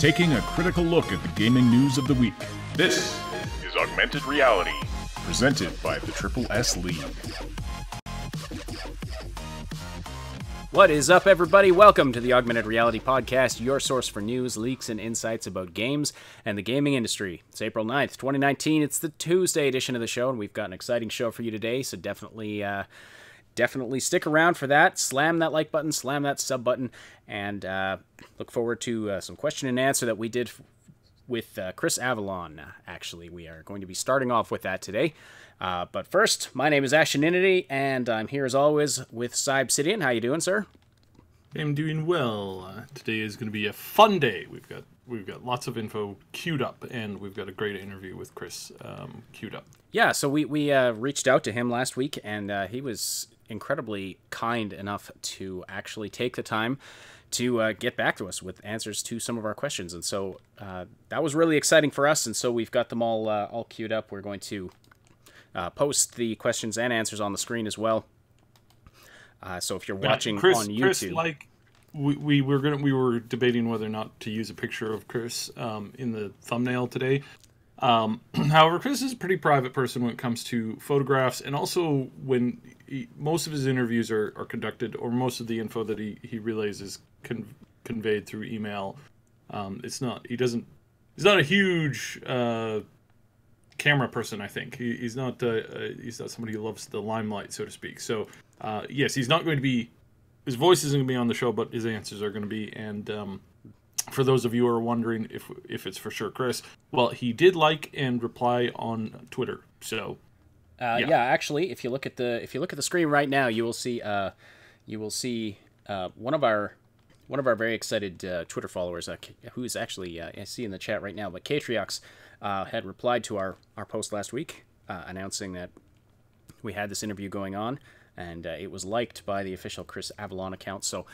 taking a critical look at the gaming news of the week. This is Augmented Reality, presented by the Triple S League. What is up, everybody? Welcome to the Augmented Reality Podcast, your source for news, leaks, and insights about games and the gaming industry. It's April 9th, 2019. It's the Tuesday edition of the show, and we've got an exciting show for you today, so definitely stick around for that. Slam that like button, slam that sub button, and look forward to some question and answer that we did with Chris Avellone. Actually, we are going to be starting off with that today. But first, my name is Asheninity, and I'm here as always with Obsidian. How you doing, sir? I'm doing well. Today is going to be a fun day. We've got lots of info queued up, and we've got a great interview with Chris queued up. Yeah, so we reached out to him last week, and he was incredibly kind enough to actually take the time to get back to us with answers to some of our questions. And so that was really exciting for us, and so we've got them all queued up. We're going to post the questions and answers on the screen as well. So if you're watching Chris, on YouTube, Chris, like we were debating whether or not to use a picture of Chris in the thumbnail today. However, Chris is a pretty private person when it comes to photographs, and also when most of his interviews are conducted, or most of the info that he relays is conveyed through email. He's not a huge camera person. I think he's not somebody who loves the limelight, so to speak. So yes, he's not going to be, his voice isn't going to be on the show, but his answers are going to be. And for those of you who are wondering if it's for sure Chris, well, he did like and reply on Twitter. So yeah, actually, if you look at the screen right now, you will see one of our very excited Twitter followers, who's actually I see in the chat right now, but Katriox had replied to our post last week announcing that we had this interview going on, and it was liked by the official Chris Avellone account. So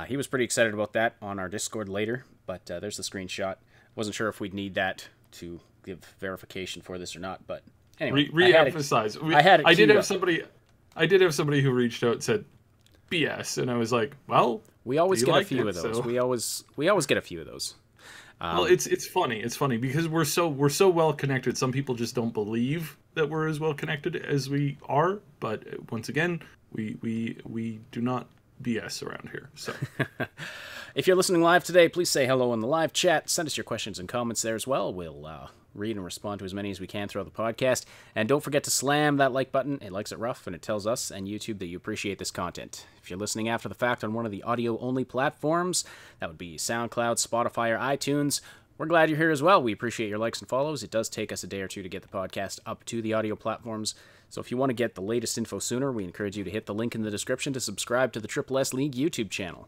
he was pretty excited about that on our Discord later. But there's the screenshot. Wasn't sure if we'd need that to give verification for this or not, but anyway, re-emphasize. I did have somebody who reached out and said BS, and I was like, well, we always get a few of those. So. We always get a few of those. Well, it's funny. It's funny because we're so well connected. Some people just don't believe that we're as well connected as we are. But once again, we do not BS around here. So, if you're listening live today, please say hello in the live chat. Send us your questions and comments there as well. We'll read and respond to as many as we can throughout the podcast. And don't forget to slam that like button. It likes it rough, and it tells us and YouTube that you appreciate this content. If you're listening after the fact on one of the audio-only platforms, that would be SoundCloud, Spotify, or iTunes, we're glad you're here as well. We appreciate your likes and follows. It does take us a day or two to get the podcast up to the audio platforms. So if you want to get the latest info sooner, we encourage you to hit the link in the description to subscribe to the Triple S League YouTube channel.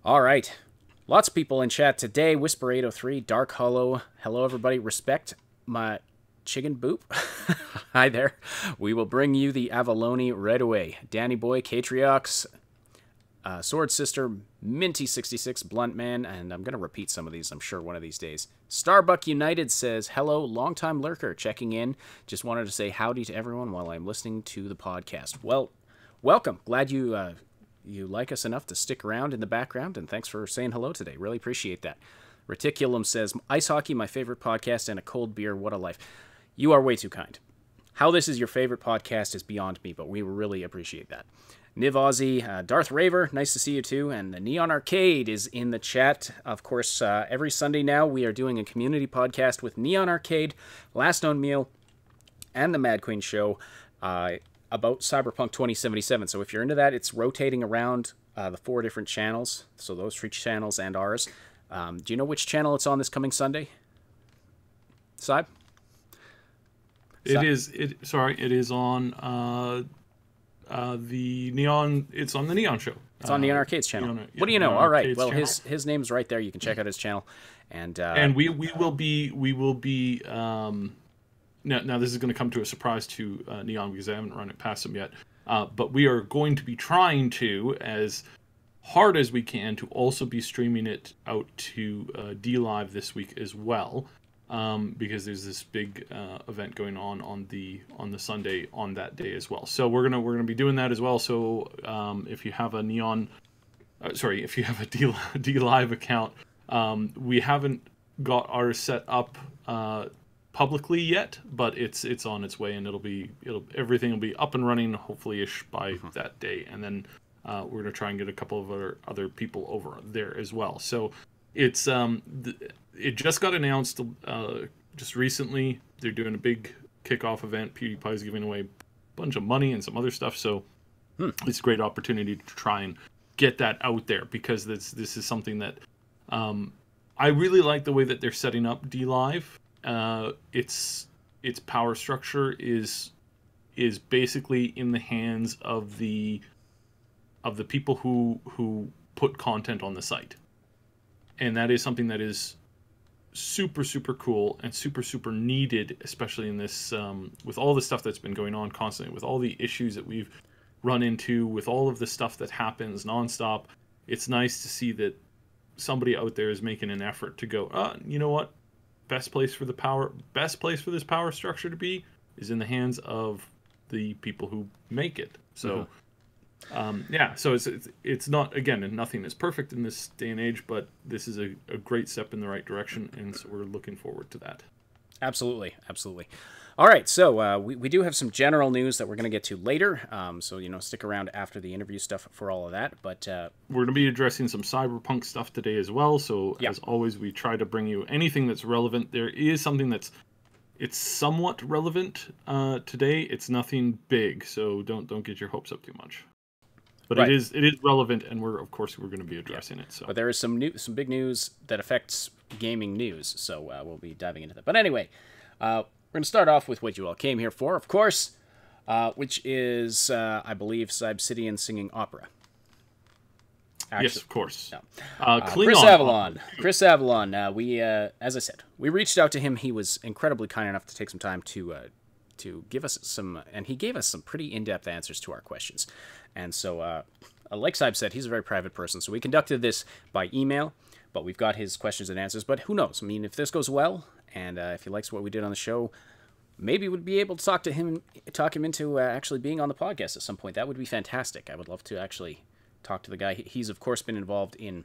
All right. Lots of people in chat today. Whisper803, Dark Hollow. Hello, everybody. Respect my chicken boop. Hi there. We will bring you the Avellone right away. Danny Boy, Katriox, Sword Sister, Minty66, Blunt Man, and I'm going to repeat some of these, I'm sure, one of these days. Starbuck United says, hello, longtime lurker, checking in. Just wanted to say howdy to everyone while I'm listening to the podcast. Well, welcome. Glad you like us enough to stick around in the background, and thanks for saying hello today. Really appreciate that. Reticulum says, ice hockey, my favorite podcast, and a cold beer, what a life. You are way too kind. How this is your favorite podcast is beyond me, but we really appreciate that. Niv Aussie, Darth Raver, nice to see you too, and the Neon Arcade is in the chat. Of course, every Sunday now we are doing a community podcast with Neon Arcade, Last Known Meal, and the Mad Queen Show about Cyberpunk 2077. So if you're into that, it's rotating around the 4 different channels, so those 3 channels and ours. Do you know which channel it's on this coming Sunday? Saib? It is on the Neon. It's on the Neon Show. It's on Neon Arcade's channel. What do you know? All right. Well, his name's right there. You can check out his channel, and we will be. Now this is going to come to a surprise to Neon because I haven't run it past him yet. But we are going to be trying to, as hard as we can, to also be streaming it out to D Live this week as well. Because there's this big event going on the Sunday on that day as well. So we're gonna be doing that as well. So if you have a D Live account, We haven't got ours set up publicly yet, but it's on its way, and everything will be up and running hopefully ish by that day, and then we're gonna try and get a couple of other people over there as well. So it's it just got announced just recently. They're doing a big kickoff event. PewDiePie's giving away a bunch of money and some other stuff, so it's a great opportunity to try and get that out there, because this is something that I really like the way that they're setting up DLive. Its power structure is basically in the hands of the people who put content on the site, and that is something that is super cool and super needed, especially in this with all the stuff that's been going on constantly, with all the issues that we've run into, with all of the stuff that happens nonstop. It's nice to see that somebody out there is making an effort to go, you know what, best place for this power structure to be is in the hands of the people who make it. So so it's not, again, nothing is perfect in this day and age, but this is a great step in the right direction, and so we're looking forward to that. Absolutely. All right, so we do have some general news that we're going to get to later, so stick around after the interview stuff for all of that. But we're going to be addressing some cyberpunk stuff today as well, so as always, we try to bring you anything that's relevant. There is something it's somewhat relevant today. It's nothing big, so don't get your hopes up too much. But it is relevant, and we're going to be addressing it. So, but there is some big news that affects gaming news, so we'll be diving into that. But anyway, we're going to start off with what you all came here for, of course, which is, I believe, Obsidian singing opera. Actually, yes, of course. No. Chris Avellone. We, as I said, we reached out to him. He was incredibly kind enough to take some time to give us some, and he gave us some pretty in-depth answers to our questions. And so, like Saib said, he's a very private person, so we conducted this by email, but we've got his questions and answers. But who knows? I mean, if this goes well, and if he likes what we did on the show, maybe we'd be able to talk him into actually being on the podcast at some point. That would be fantastic. I would love to actually talk to the guy. He's, of course, been involved in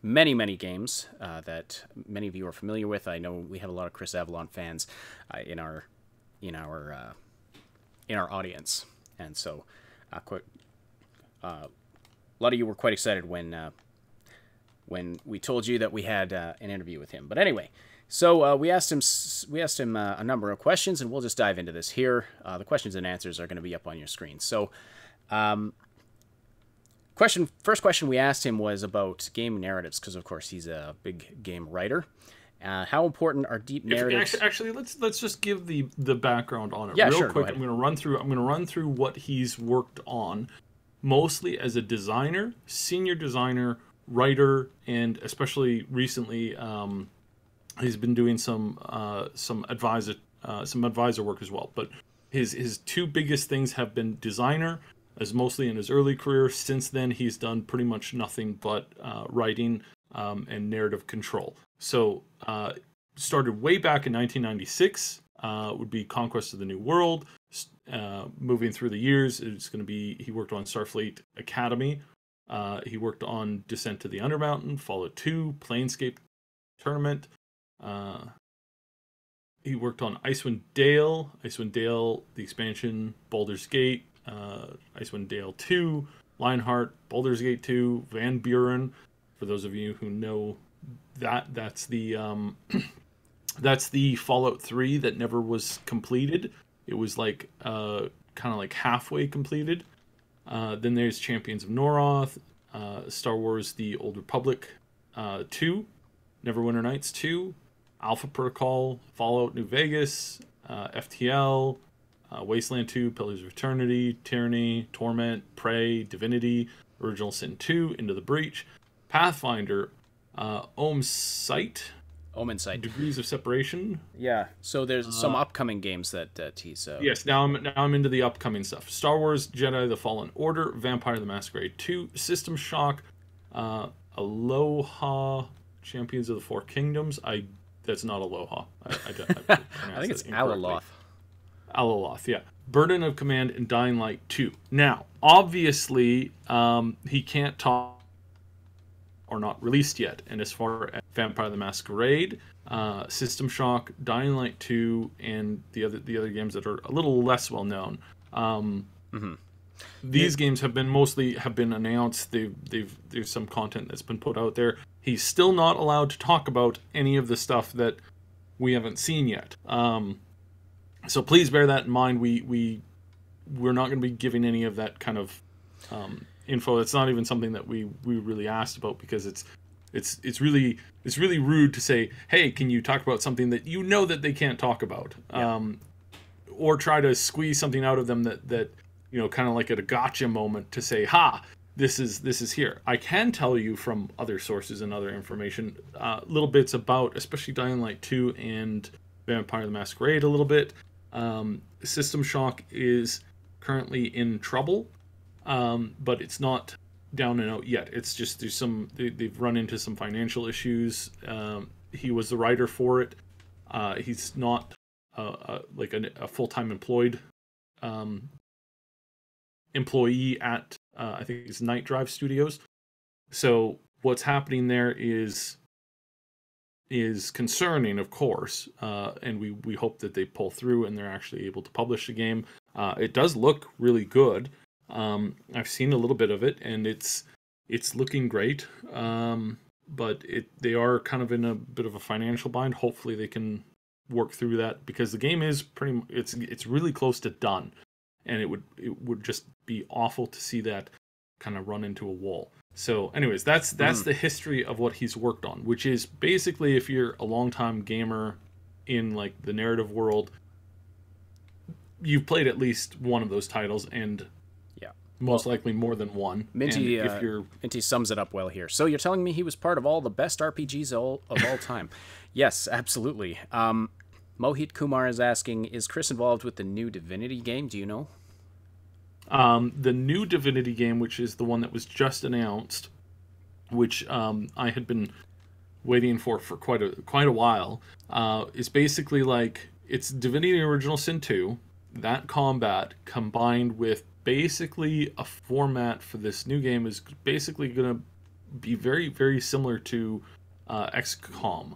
many games that many of you are familiar with. I know we have a lot of Chris Avellone fans in our audience, and so a lot of you were quite excited when we told you that we had an interview with him. But anyway, so we asked him a number of questions, and we'll just dive into this here. The questions and answers are going to be up on your screen. So, first question we asked him was about game narratives, because of course he's a big game writer. How important are deep narratives? Actually, let's just give the background on it real quick. I'm going to run through what he's worked on, mostly as a designer, senior designer, writer, and especially recently, he's been doing some advisor work as well. But his two biggest things have been designer, as mostly in his early career. Since then, he's done pretty much nothing but writing and narrative control. So, started way back in 1996, would be Conquest of the New World. Moving through the years, he worked on Starfleet Academy. He worked on Descent to the Undermountain, Fallout 2, Planescape Tournament. He worked on Icewind Dale, the expansion, Baldur's Gate, Icewind Dale 2, Lionheart, Baldur's Gate 2, Van Buren. For those of you who know that's the Fallout 3 that never was completed. It was like kind of like halfway completed. Then there's Champions of Noroth, Star Wars: The Old Republic 2, Neverwinter Nights 2, Alpha Protocol, Fallout New Vegas, FTL, Wasteland 2, Pillars of Eternity, Tyranny, Torment, Prey, Divinity, Original Sin 2, Into the Breach, Pathfinder, Omen Sight, Degrees of Separation. Yeah, so there's some upcoming games that he's... Yes, now I'm into the upcoming stuff. Star Wars Jedi: The Fallen Order, Vampire the Masquerade 2, System Shock, Aloha, Champions of the Four Kingdoms. That's not Aloha. I think it's Alaloth. Alaloth, yeah. Burden of Command and Dying Light 2. Now, obviously, he can't talk are not released yet. And as far as Vampire the Masquerade, System Shock, Dying Light 2, and the other games that are a little less well known. These games have been announced. There's some content that's been put out there. He's still not allowed to talk about any of the stuff that we haven't seen yet. So please bear that in mind. We're not going to be giving any of that kind of info. It's not even something that we really asked about, because it's really rude to say, hey, can you talk about something that you know that they can't talk about, or try to squeeze something out of them that kind of like at a gotcha moment to say, ha, this is here. I can tell you from other sources and other information, little bits about especially Dying Light 2 and Vampire the Masquerade a little bit. System Shock is currently in trouble, but it's not down and out yet. It's just they've run into some financial issues. He was the writer for it. He's not like a full-time employed employee at I think it's Night Drive Studios. So what's happening there is concerning, of course, and we hope that they pull through and they're actually able to publish the game. It does look really good. I've seen a little bit of it, and it's looking great. But they are kind of in a bit of a financial bind. Hopefully they can work through that, because the game is it's really close to done, and it would just be awful to see that kind of run into a wall. So anyways, that's the history of what he's worked on, which is basically, if you're a longtime gamer in like the narrative world, you've played at least one of those titles, and most likely more than one. Minty sums it up well here. So you're telling me he was part of all the best RPGs of all time? Yes, absolutely. Mohit Kumar is asking, is Chris involved with the new Divinity game? Do you know? The new Divinity game, which is the one that was just announced, which I had been waiting for quite a while, is basically like, it's Divinity Original Sin 2, that combat combined with basically a format for this new game is basically going to be very, very similar to XCOM.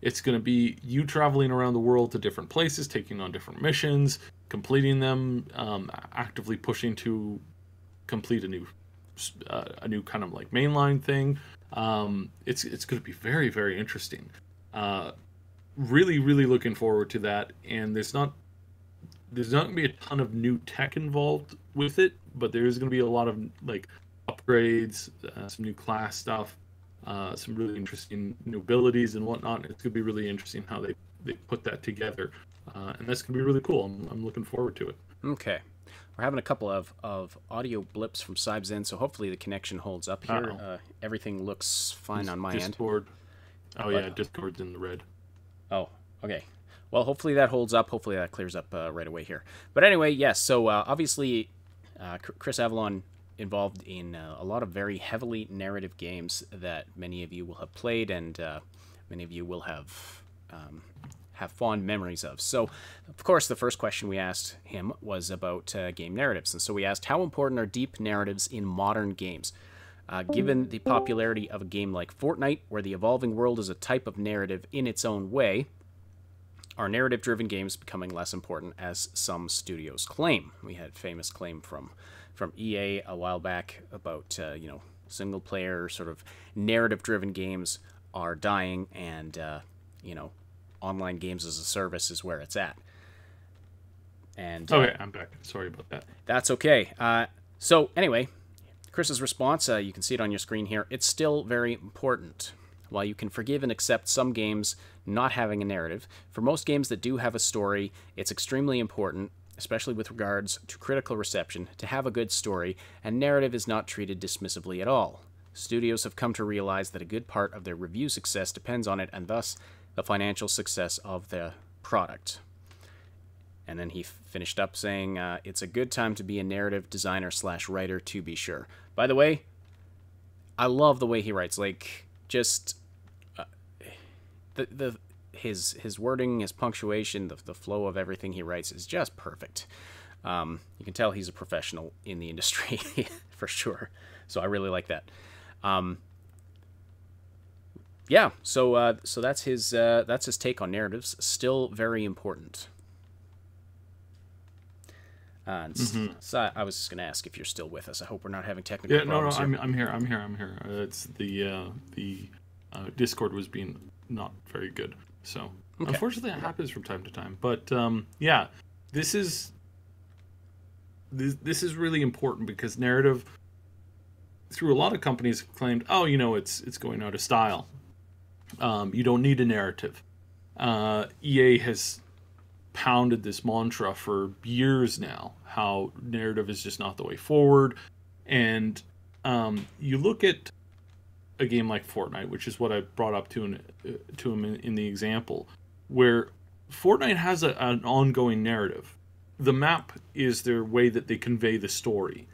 It's going to be you traveling around the world to different places, taking on different missions, completing them, actively pushing to complete a new kind of like mainline thing. It's going to be very, very interesting. Really, really looking forward to that. And there's not going to be a ton of new tech involved with it, but there's going to be a lot of like upgrades, some new class stuff, some really interesting new abilities and whatnot. It's going to be really interesting how they put that together, and that's going to be really cool. I'm looking forward to it. Okay. We're having a couple of audio blips from Sibes, so hopefully the connection holds up here. Everything looks fine on my Discord. end. Oh, yeah, Discord's in the red. Oh, okay. Well, hopefully that holds up. Hopefully that clears up right away here. But anyway, yes, so obviously Chris Avellone involved in a lot of very heavily narrative games that many of you will have played, and many of you will have fond memories of. So, of course, the first question we asked him was about game narratives. And so we asked, how important are deep narratives in modern games? Given the popularity of a game like Fortnite, where the evolving world is a type of narrative in its own way, are narrative-driven games becoming less important, as some studios claim? We had famous claim from EA a while back about single-player sort of narrative-driven games are dying, and online games as a service is where it's at. And okay, I'm back. Sorry about that. That's okay. So anyway, Chris's response, you can see it on your screen here. It's still very important. While you can forgive and accept some games not having a narrative, for most games that do have a story, it's extremely important, especially with regards to critical reception, to have a good story, and narrative is not treated dismissively at all. Studios have come to realize that a good part of their review success depends on it, and thus the financial success of the product. And then he finished up saying, it's a good time to be a narrative designer/writer, to be sure. By the way, I love the way he writes. Like, just his wording, his punctuation, the flow of everything he writes is just perfect. You can tell he's a professional in the industry for sure. So I really like that. Yeah, so that's his take on narratives. Still very important. And so I was just going to ask if you're still with us. I hope we're not having technical problems here. I'm here. It's the Discord was being not very good, so unfortunately that happens from time to time. But yeah, this is really important because narrative, through a lot of companies, claimed, oh, it's going out of style. You don't need a narrative. EA has pounded this mantra for years now, how narrative is just not the way forward. And you look at a game like Fortnite, which is what I brought up to him in the example, where Fortnite has an ongoing narrative. The map is their way that they convey the story.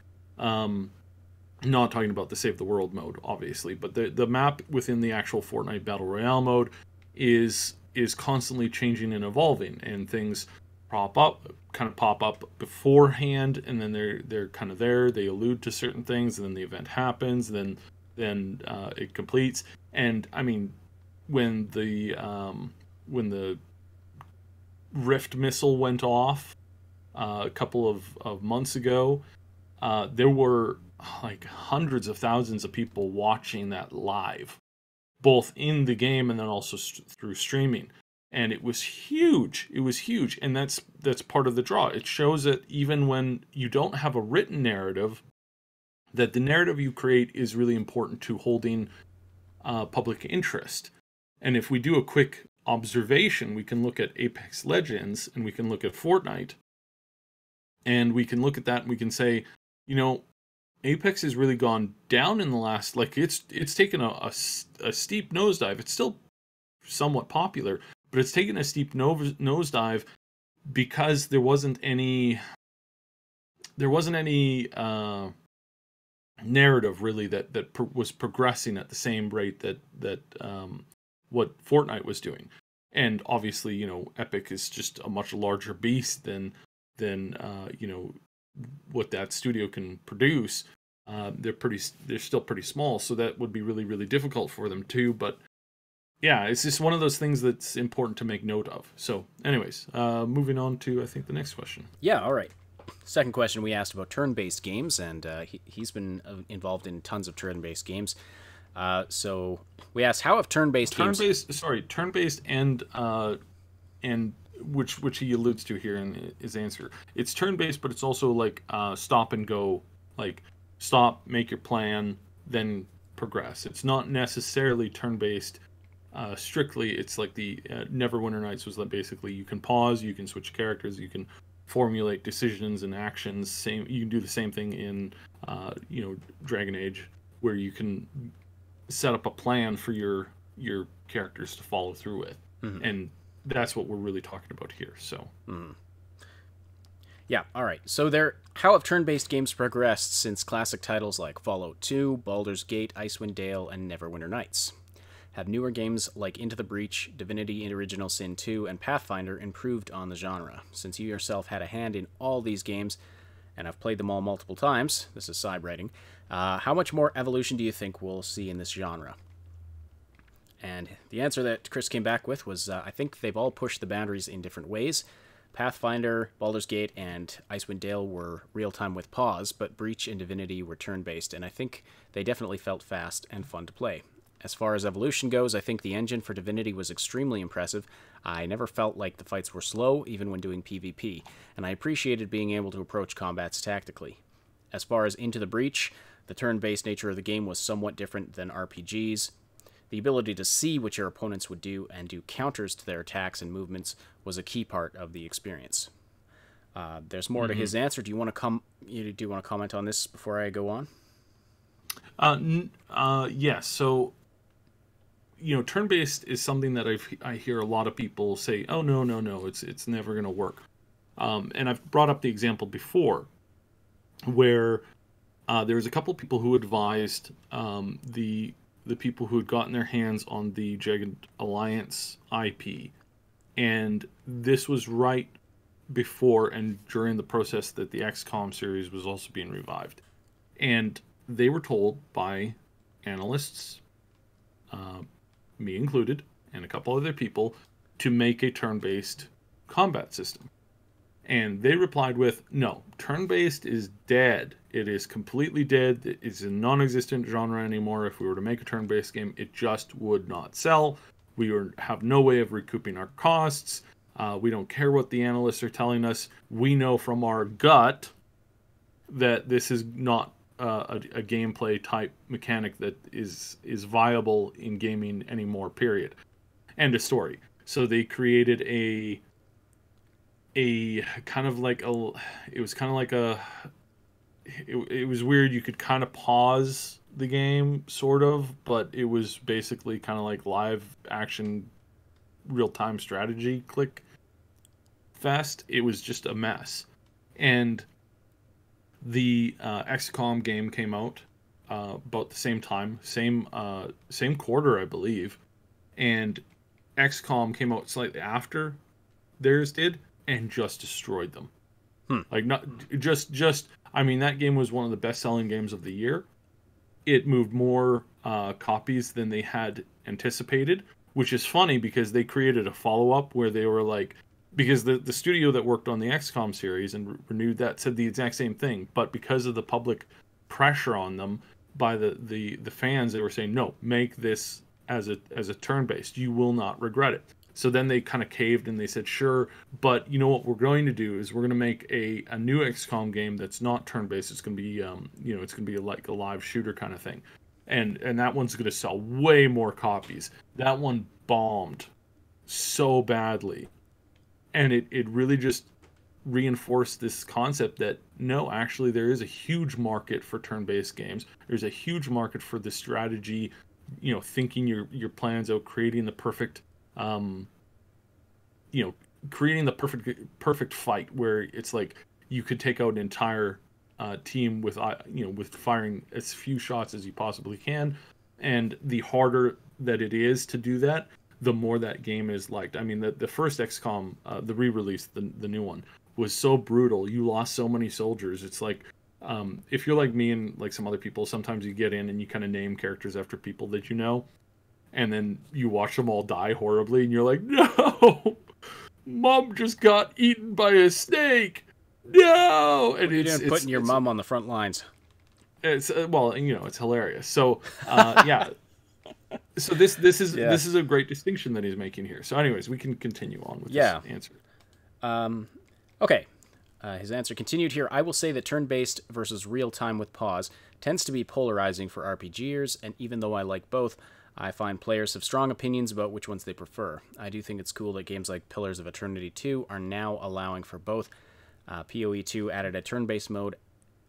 Not talking about the Save the World mode, obviously, but the map within the actual Fortnite Battle Royale mode is constantly changing and evolving, and things pop up beforehand, and then they're kind of there. They allude to certain things, and then the event happens, then it completes. And I mean, when the Rift missile went off a couple of months ago, there were like hundreds of thousands of people watching that live, both in the game and then also through streaming. And it was huge. And that's part of the draw. It shows that even when you don't have a written narrative, that the narrative you create is really important to holding public interest. And if we do a quick observation, we can look at Apex Legends and we can look at Fortnite, and we can look at that and we can say, Apex has really gone down in the last, it's taken a steep nosedive. It's still somewhat popular, but it's taken a steep nosedive because there wasn't any narrative really that was progressing at the same rate that what Fortnite was doing. And obviously, Epic is just a much larger beast than what that studio can produce. They're still pretty small, so that would be really, really difficult for them too. But yeah, it's just one of those things that's important to make note of. So anyways, moving on to, I think, the next question. Yeah, all right. Second question, we asked about turn-based games, and he's been involved in tons of turn-based games. So we asked, how have turn-based and which he alludes to here in his answer. It's turn-based, but it's also like stop and go, like stop, make your plan, then progress. It's not necessarily turn-based strictly. It's like the Neverwinter Nights was like basically you can pause, you can switch characters, you can formulate decisions and actions. You can do the same thing in Dragon Age, where you can set up a plan for your characters to follow through with. And that's what we're really talking about here. So yeah, all right. So how have turn-based games progressed since classic titles like Fallout 2, Baldur's Gate, Icewind Dale, and Neverwinter Nights? Have newer games like Into the Breach, Divinity Original Sin 2, and Pathfinder improved on the genre? Since you yourself had a hand in all these games, and I've played them all multiple times, this is side writing, how much more evolution do you think we'll see in this genre? And the answer that Chris came back with was, I think they've all pushed the boundaries in different ways. Pathfinder, Baldur's Gate, and Icewind Dale were real-time with pause, but Breach and Divinity were turn-based, and I think they definitely felt fast and fun to play. As far as evolution goes, I think the engine for Divinity was extremely impressive. I never felt like the fights were slow, even when doing PvP, and I appreciated being able to approach combats tactically. As far as Into the Breach, the turn-based nature of the game was somewhat different than RPGs. The ability to see what your opponents would do and do counters to their attacks and movements was a key part of the experience. There's more to his answer. Do you want to comment on this before I go on? Yes. So, turn-based is something that I hear a lot of people say, "Oh no, it's never going to work." And I've brought up the example before, where there was a couple people who advised the people who had gotten their hands on the Jagged Alliance IP, and this was right before and during the process that the XCOM series was also being revived, and they were told by analysts, me included, and a couple other people, to make a turn-based combat system. And they replied with, no, turn-based is dead. It is completely dead. It's a non-existent genre anymore. If we were to make a turn-based game, it just would not sell. We have no way of recouping our costs. We don't care what the analysts are telling us. We know from our gut that this is not a gameplay type mechanic that is viable in gaming anymore, period. End of story. So they created a kind of like a, it was kind of like a, it was weird. You could kind of pause the game, sort of, but it was basically kind of like live action, real-time strategy click fest. It was just a mess. And the XCOM game came out about the same time, same quarter, I believe, and XCOM came out slightly after theirs did, and just destroyed them. Like, not just. I mean, that game was one of the best-selling games of the year. It moved more copies than they had anticipated, which is funny because they created a follow-up where they were like, because the studio that worked on the XCOM series and renewed that said the exact same thing, but because of the public pressure on them by the fans, they were saying, no, make this as a turn-based. You will not regret it. So then they kind of caved and they said, sure, but you know what we're going to do is we're going to make a new XCOM game that's not turn-based. It's going to be, it's going to be like a live shooter kind of thing. And that one's going to sell way more copies. That one bombed so badly. And it really just reinforced this concept that, no, actually there is a huge market for turn-based games. There's a huge market for the strategy, thinking your plans out, creating the perfect creating the perfect fight where it's like you could take out an entire team with firing as few shots as you possibly can, and the harder that it is to do that, the more that game is liked. I mean, the first XCOM, the re-release, the new one, was so brutal. You lost so many soldiers. It's like, if you're like me and like some other people, sometimes you get in and you kind of name characters after people that you know. And then you watch them all die horribly, and you're like, no! Mom just got eaten by a snake! No! And you're putting your mom on the front lines. It's it's hilarious. So, yeah. So this is a great distinction that he's making here. So, anyways, we can continue on with this answer. Okay. His answer continued here. I will say that turn-based versus real-time with pause tends to be polarizing for RPGers, and even though I like both, I find players have strong opinions about which ones they prefer. I do think it's cool that games like Pillars of Eternity 2 are now allowing for both. PoE 2 added a turn-based mode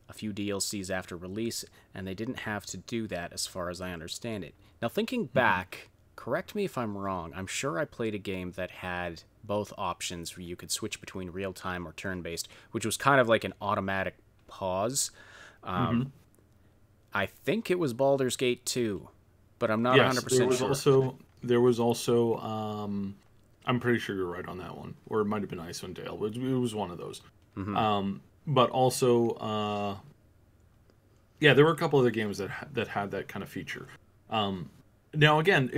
a few DLCs after release, and they didn't have to do that as far as I understand it. Now, thinking back, correct me if I'm wrong, I'm sure I played a game that had both options where you could switch between real-time or turn-based, which was kind of like an automatic pause. I think it was Baldur's Gate 2. But I'm not 100% sure. There was also, I'm pretty sure you're right on that one. Or it might have been Icewind Dale. It was one of those. But also, there were a couple other games that had that kind of feature. Now, again,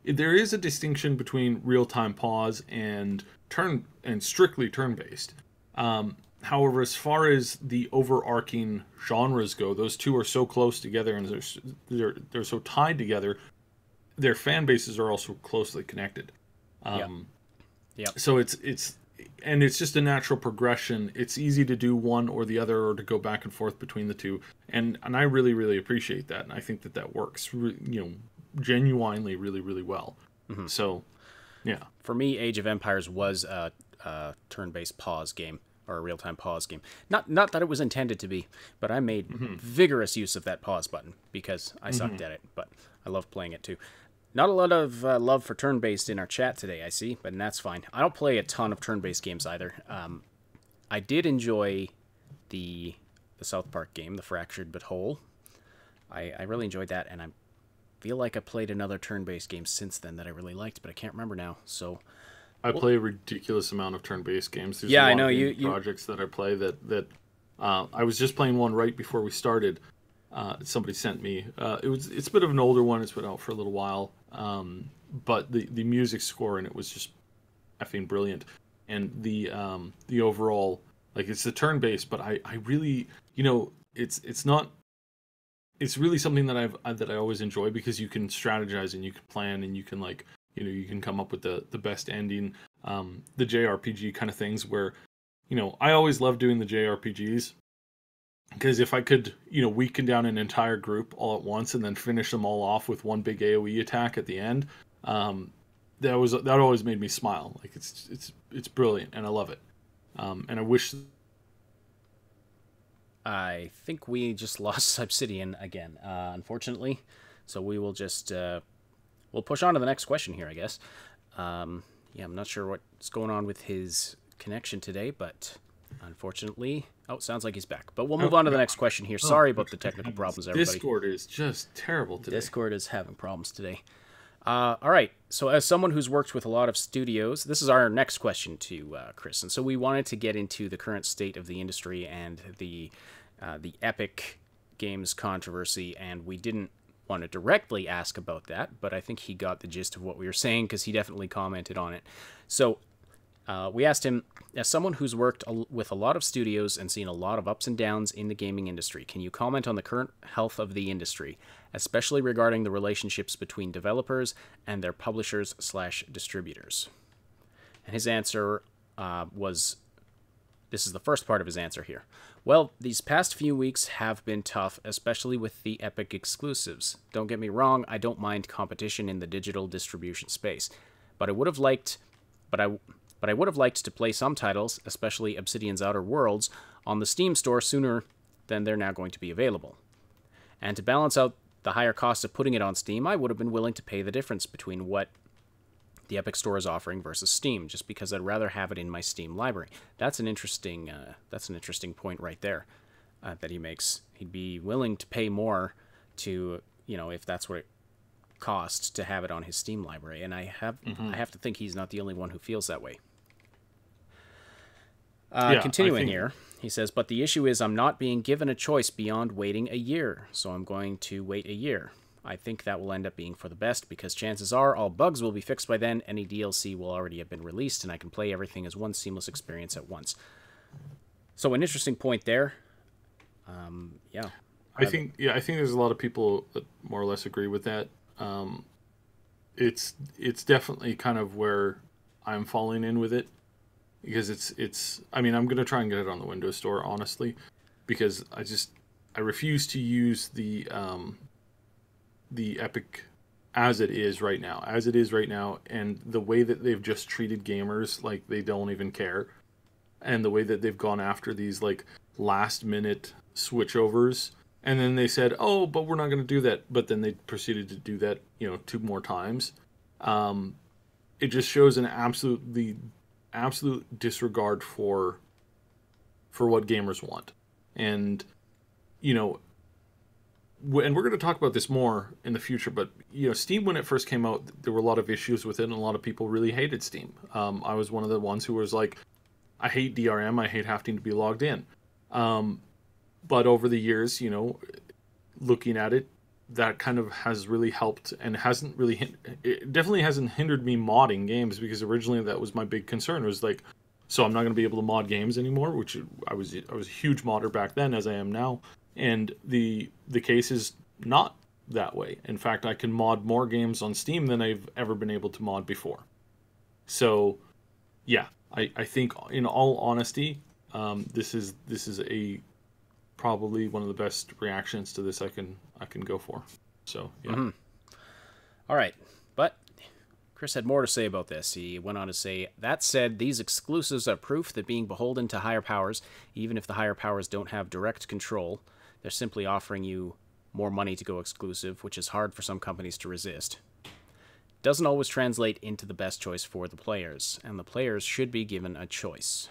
there is a distinction between real-time pause and strictly turn-based. However, as far as the overarching genres go, those two are so close together and they're so tied together. Their fan bases are also closely connected. So it's just a natural progression. It's easy to do one or the other, or to go back and forth between the two. And I really, really appreciate that. And I think that works, genuinely really, really well. So, yeah. For me, Age of Empires was a turn-based pause game. Or a real-time pause game. Not that it was intended to be, but I made vigorous use of that pause button because I sucked at it, but I love playing it too. Not a lot of love for turn-based in our chat today, I see, but that's fine. I don't play a ton of turn-based games either. I did enjoy the South Park game, The Fractured But Whole. I really enjoyed that, and I feel like I played another turn-based game since then that I really liked, but I can't remember now, so... I play a ridiculous amount of turn-based games. There's I know you projects that I play that I was just playing one right before we started. Somebody sent me. It's a bit of an older one. It's been out for a little while. but the music score in it was just effing brilliant, and the overall, like, it's the turn based, but I really, it's not. It's really something that I always enjoy, because you can strategize and you can plan and you can, like, you can come up with the best ending, the JRPG kind of things where, I always love doing the JRPGs, because if I could, weaken down an entire group all at once and then finish them all off with one big AoE attack at the end, that always made me smile. Like, it's brilliant and I love it, and I wish. I think we just lost Obsidian again, unfortunately. So we will just we'll push on to the next question here, I guess. I'm not sure what's going on with his connection today, but unfortunately, sounds like he's back. But we'll move on to the next question here. Sorry about the technical problems, everybody. Discord is just terrible today. Discord is having problems today. All right. So as someone who's worked with a lot of studios, this is our next question to Chris. And so we wanted to get into the current state of the industry and the Epic Games controversy, and we didn't want to directly ask about that, but I think he got the gist of what we were saying, because he definitely commented on it. So we asked him, as someone who's worked with a lot of studios and seen a lot of ups and downs in the gaming industry, can you comment on the current health of the industry, especially regarding the relationships between developers and their publishers/distributors? And his answer was, this is the first part of his answer here. Well, these past few weeks have been tough, especially with the Epic exclusives. Don't get me wrong, I don't mind competition in the digital distribution space, but I would have liked to play some titles, especially Obsidian's Outer Worlds, on the Steam store sooner than they're now going to be available. And to balance out the higher cost of putting it on Steam, I would have been willing to pay the difference between what the Epic Store is offering versus Steam, just because I'd rather have it in my Steam library. That's an interesting point right there that he makes. He'd be willing to pay more to, if that's what it costs to have it on his Steam library. And I have to think he's not the only one who feels that way. Continuing here, he says, but the issue is I'm not being given a choice beyond waiting a year, so I'm going to wait a year. I think that will end up being for the best, because chances are all bugs will be fixed by then, any DLC will already have been released, and I can play everything as one seamless experience at once. So an interesting point there. I think there's a lot of people that more or less agree with that. It's definitely kind of where I'm falling in with it, because it's I'm going to try and get it on the Windows Store, honestly, because I refuse to use the Epic as it is right now, and the way that they've just treated gamers like they don't even care, and the way that they've gone after these, like, last minute switchovers, and then they said, oh, but we're not going to do that, but then they proceeded to do that 2 more times. It just shows an absolute disregard for what gamers want. And and we're going to talk about this more in the future, but Steam, when it first came out, there were a lot of issues with it, and a lot of people really hated Steam. I was one of the ones who was like, I hate DRM, I hate having to be logged in. But over the years, looking at it, that kind of has really helped, and it definitely hasn't hindered me modding games, because originally that was my big concern, was like, so I'm not going to be able to mod games anymore, which I was a huge modder back then, as I am now. And the case is not that way. In fact, I can mod more games on Steam than I've ever been able to mod before. So, yeah, I think, in all honesty, this is probably one of the best reactions to this I can go for. So, yeah. Mm-hmm. All right, but Chris had more to say about this. He went on to say, that said, these exclusives are proof that being beholden to higher powers, even if the higher powers don't have direct control, they're simply offering you more money to go exclusive, which is hard for some companies to resist. Doesn't always translate into the best choice for the players, and the players should be given a choice.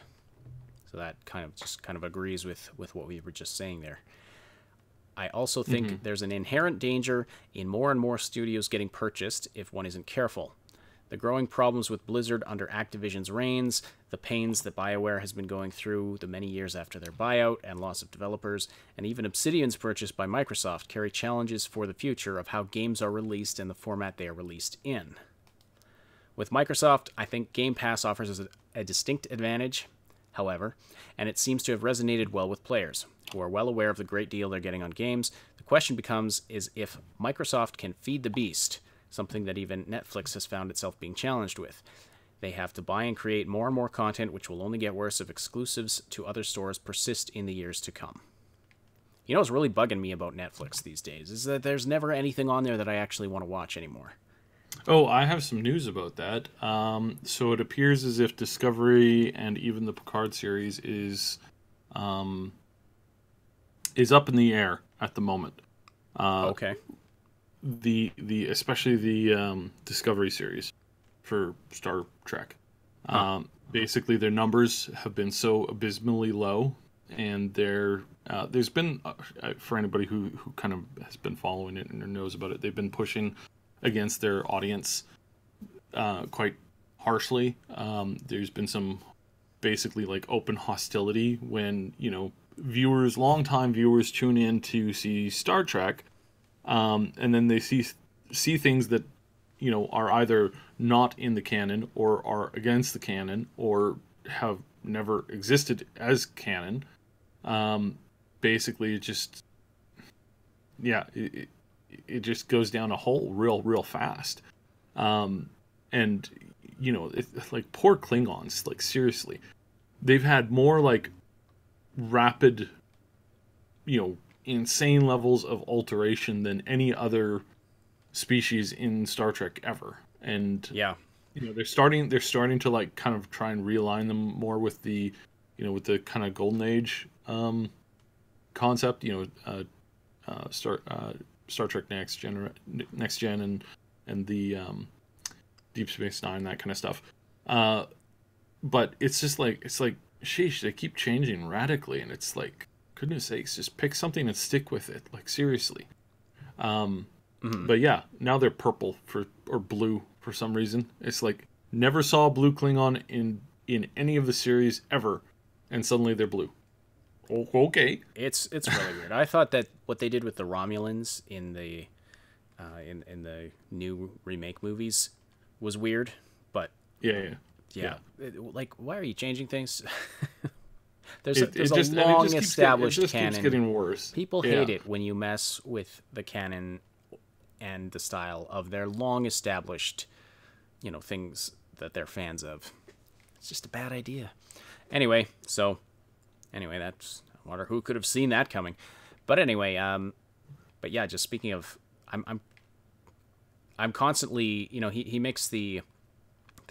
So that kind of agrees with what we were just saying there. I also think there's an inherent danger in more and more studios getting purchased if one isn't careful. The growing problems with Blizzard under Activision's reigns, the pains that BioWare has been going through the many years after their buyout and loss of developers, and even Obsidian's purchase by Microsoft carry challenges for the future of how games are released and the format they are released in. With Microsoft, I think Game Pass offers a distinct advantage, however, and it seems to have resonated well with players, who are well aware of the great deal they're getting on games. The question becomes is if Microsoft can feed the beast, something that even Netflix has found itself being challenged with. They have to buy and create more and more content, which will only get worse if exclusives to other stores persist in the years to come. You know what's really bugging me about Netflix these days is that there's never anything on there that I actually want to watch anymore. Oh, I have some news about that. So it appears as if Discovery and even the Picard series is up in the air at the moment. Okay. Especially the Discovery series for Star Trek. Basically, their numbers have been so abysmally low, and there's been for anybody who kind of has been following it and knows about it, they've been pushing against their audience quite harshly. There's been some basically like open hostility when longtime viewers tune in to see Star Trek, and then they see things that are either not in the canon or are against the canon or have never existed as canon. Basically, it just it just goes down a hole real fast. And it's like poor Klingons, like seriously, they've had more like rapid, insane levels of alteration than any other species in Star Trek ever. And yeah, they're starting to like kind of try and realign them more with the with the kind of golden age concept, Star Trek Next Gen and the Deep Space Nine, that kind of stuff. But it's just like sheesh, they keep changing radically, and it's like, goodness sakes, just pick something and stick with it, like seriously. But yeah, now they're purple or blue for some reason. It's like never saw a blue Klingon in any of the series ever, and suddenly they're blue. Okay, it's really weird. I thought that what they did with the Romulans in the in the new remake movies was weird, but yeah. Like, why are you changing things? There's a long established canon. Keeps getting worse. People hate it when you mess with the canon and the style of their long established, things that they're fans of. It's just a bad idea. Anyway, that's, I wonder who could have seen that coming. But anyway, but yeah, just speaking of, I'm constantly, he makes the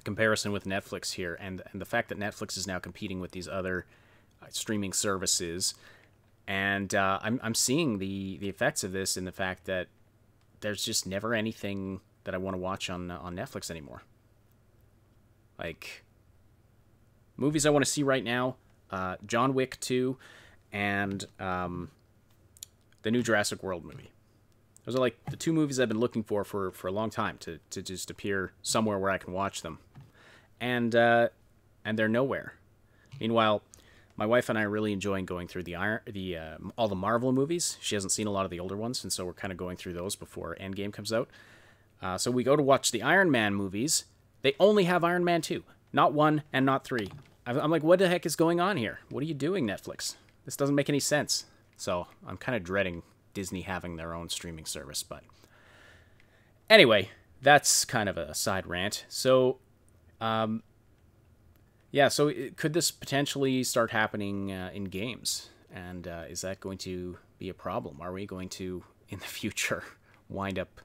comparison with Netflix here, and the fact that Netflix is now competing with these other streaming services, and I'm seeing the effects of this in the fact that there's just never anything that I want to watch on Netflix anymore. Like, movies I want to see right now, John Wick 2 and the new Jurassic World movie. Those are like the two movies I've been looking for a long time to just appear somewhere where I can watch them. And they're nowhere. Meanwhile, my wife and I are really enjoying going through all the Marvel movies. She hasn't seen a lot of the older ones, and so we're kind of going through those before Endgame comes out. So we go to watch the Iron Man movies. They only have Iron Man 2, not 1 and not 3. I'm like, what the heck is going on here? What are you doing, Netflix? This doesn't make any sense. So I'm kind of dreading Disney having their own streaming service. But anyway, that's kind of a side rant. So, so could this potentially start happening in games? And is that going to be a problem? Are we going to, in the future, wind up,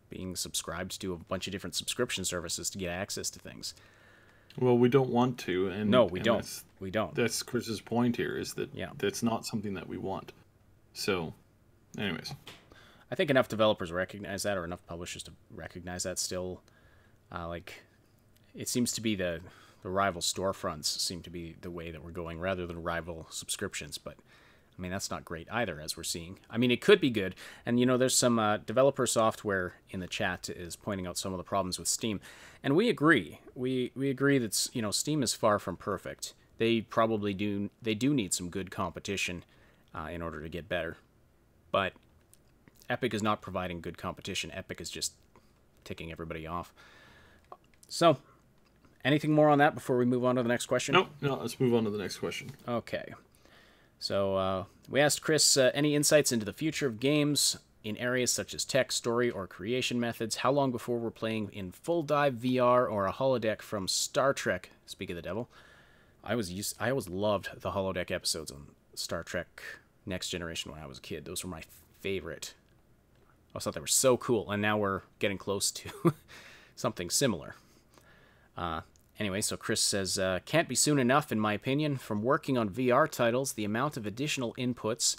being subscribed to a bunch of different subscription services to get access to things? Well, we don't want to, and no, we don't. We don't. That's Chris's point here, is that that's not something that we want. So, anyways, I think enough developers recognize that, or enough publishers to recognize that. Still, it seems to be the rival storefronts seem to be the way that we're going, rather than rival subscriptions. But I mean, that's not great either, as we're seeing. I mean, it could be good, and there's some developer software in the chat is pointing out some of the problems with Steam. And we agree. We agree that Steam is far from perfect. They probably do need some good competition in order to get better. But Epic is not providing good competition. Epic is just ticking everybody off. So, anything more on that before we move on to the next question? No, let's move on to the next question. Okay. So, we asked Chris any insights into the future of games in areas such as tech, story, or creation methods. How long before we're playing in full dive VR or a holodeck from Star Trek? Speak of the devil. I always loved the holodeck episodes on Star Trek Next Generation when I was a kid. Those were my favorite. I thought they were so cool, and now we're getting close to something similar. Anyway, so Chris says, can't be soon enough, in my opinion. From working on VR titles, the amount of additional inputs,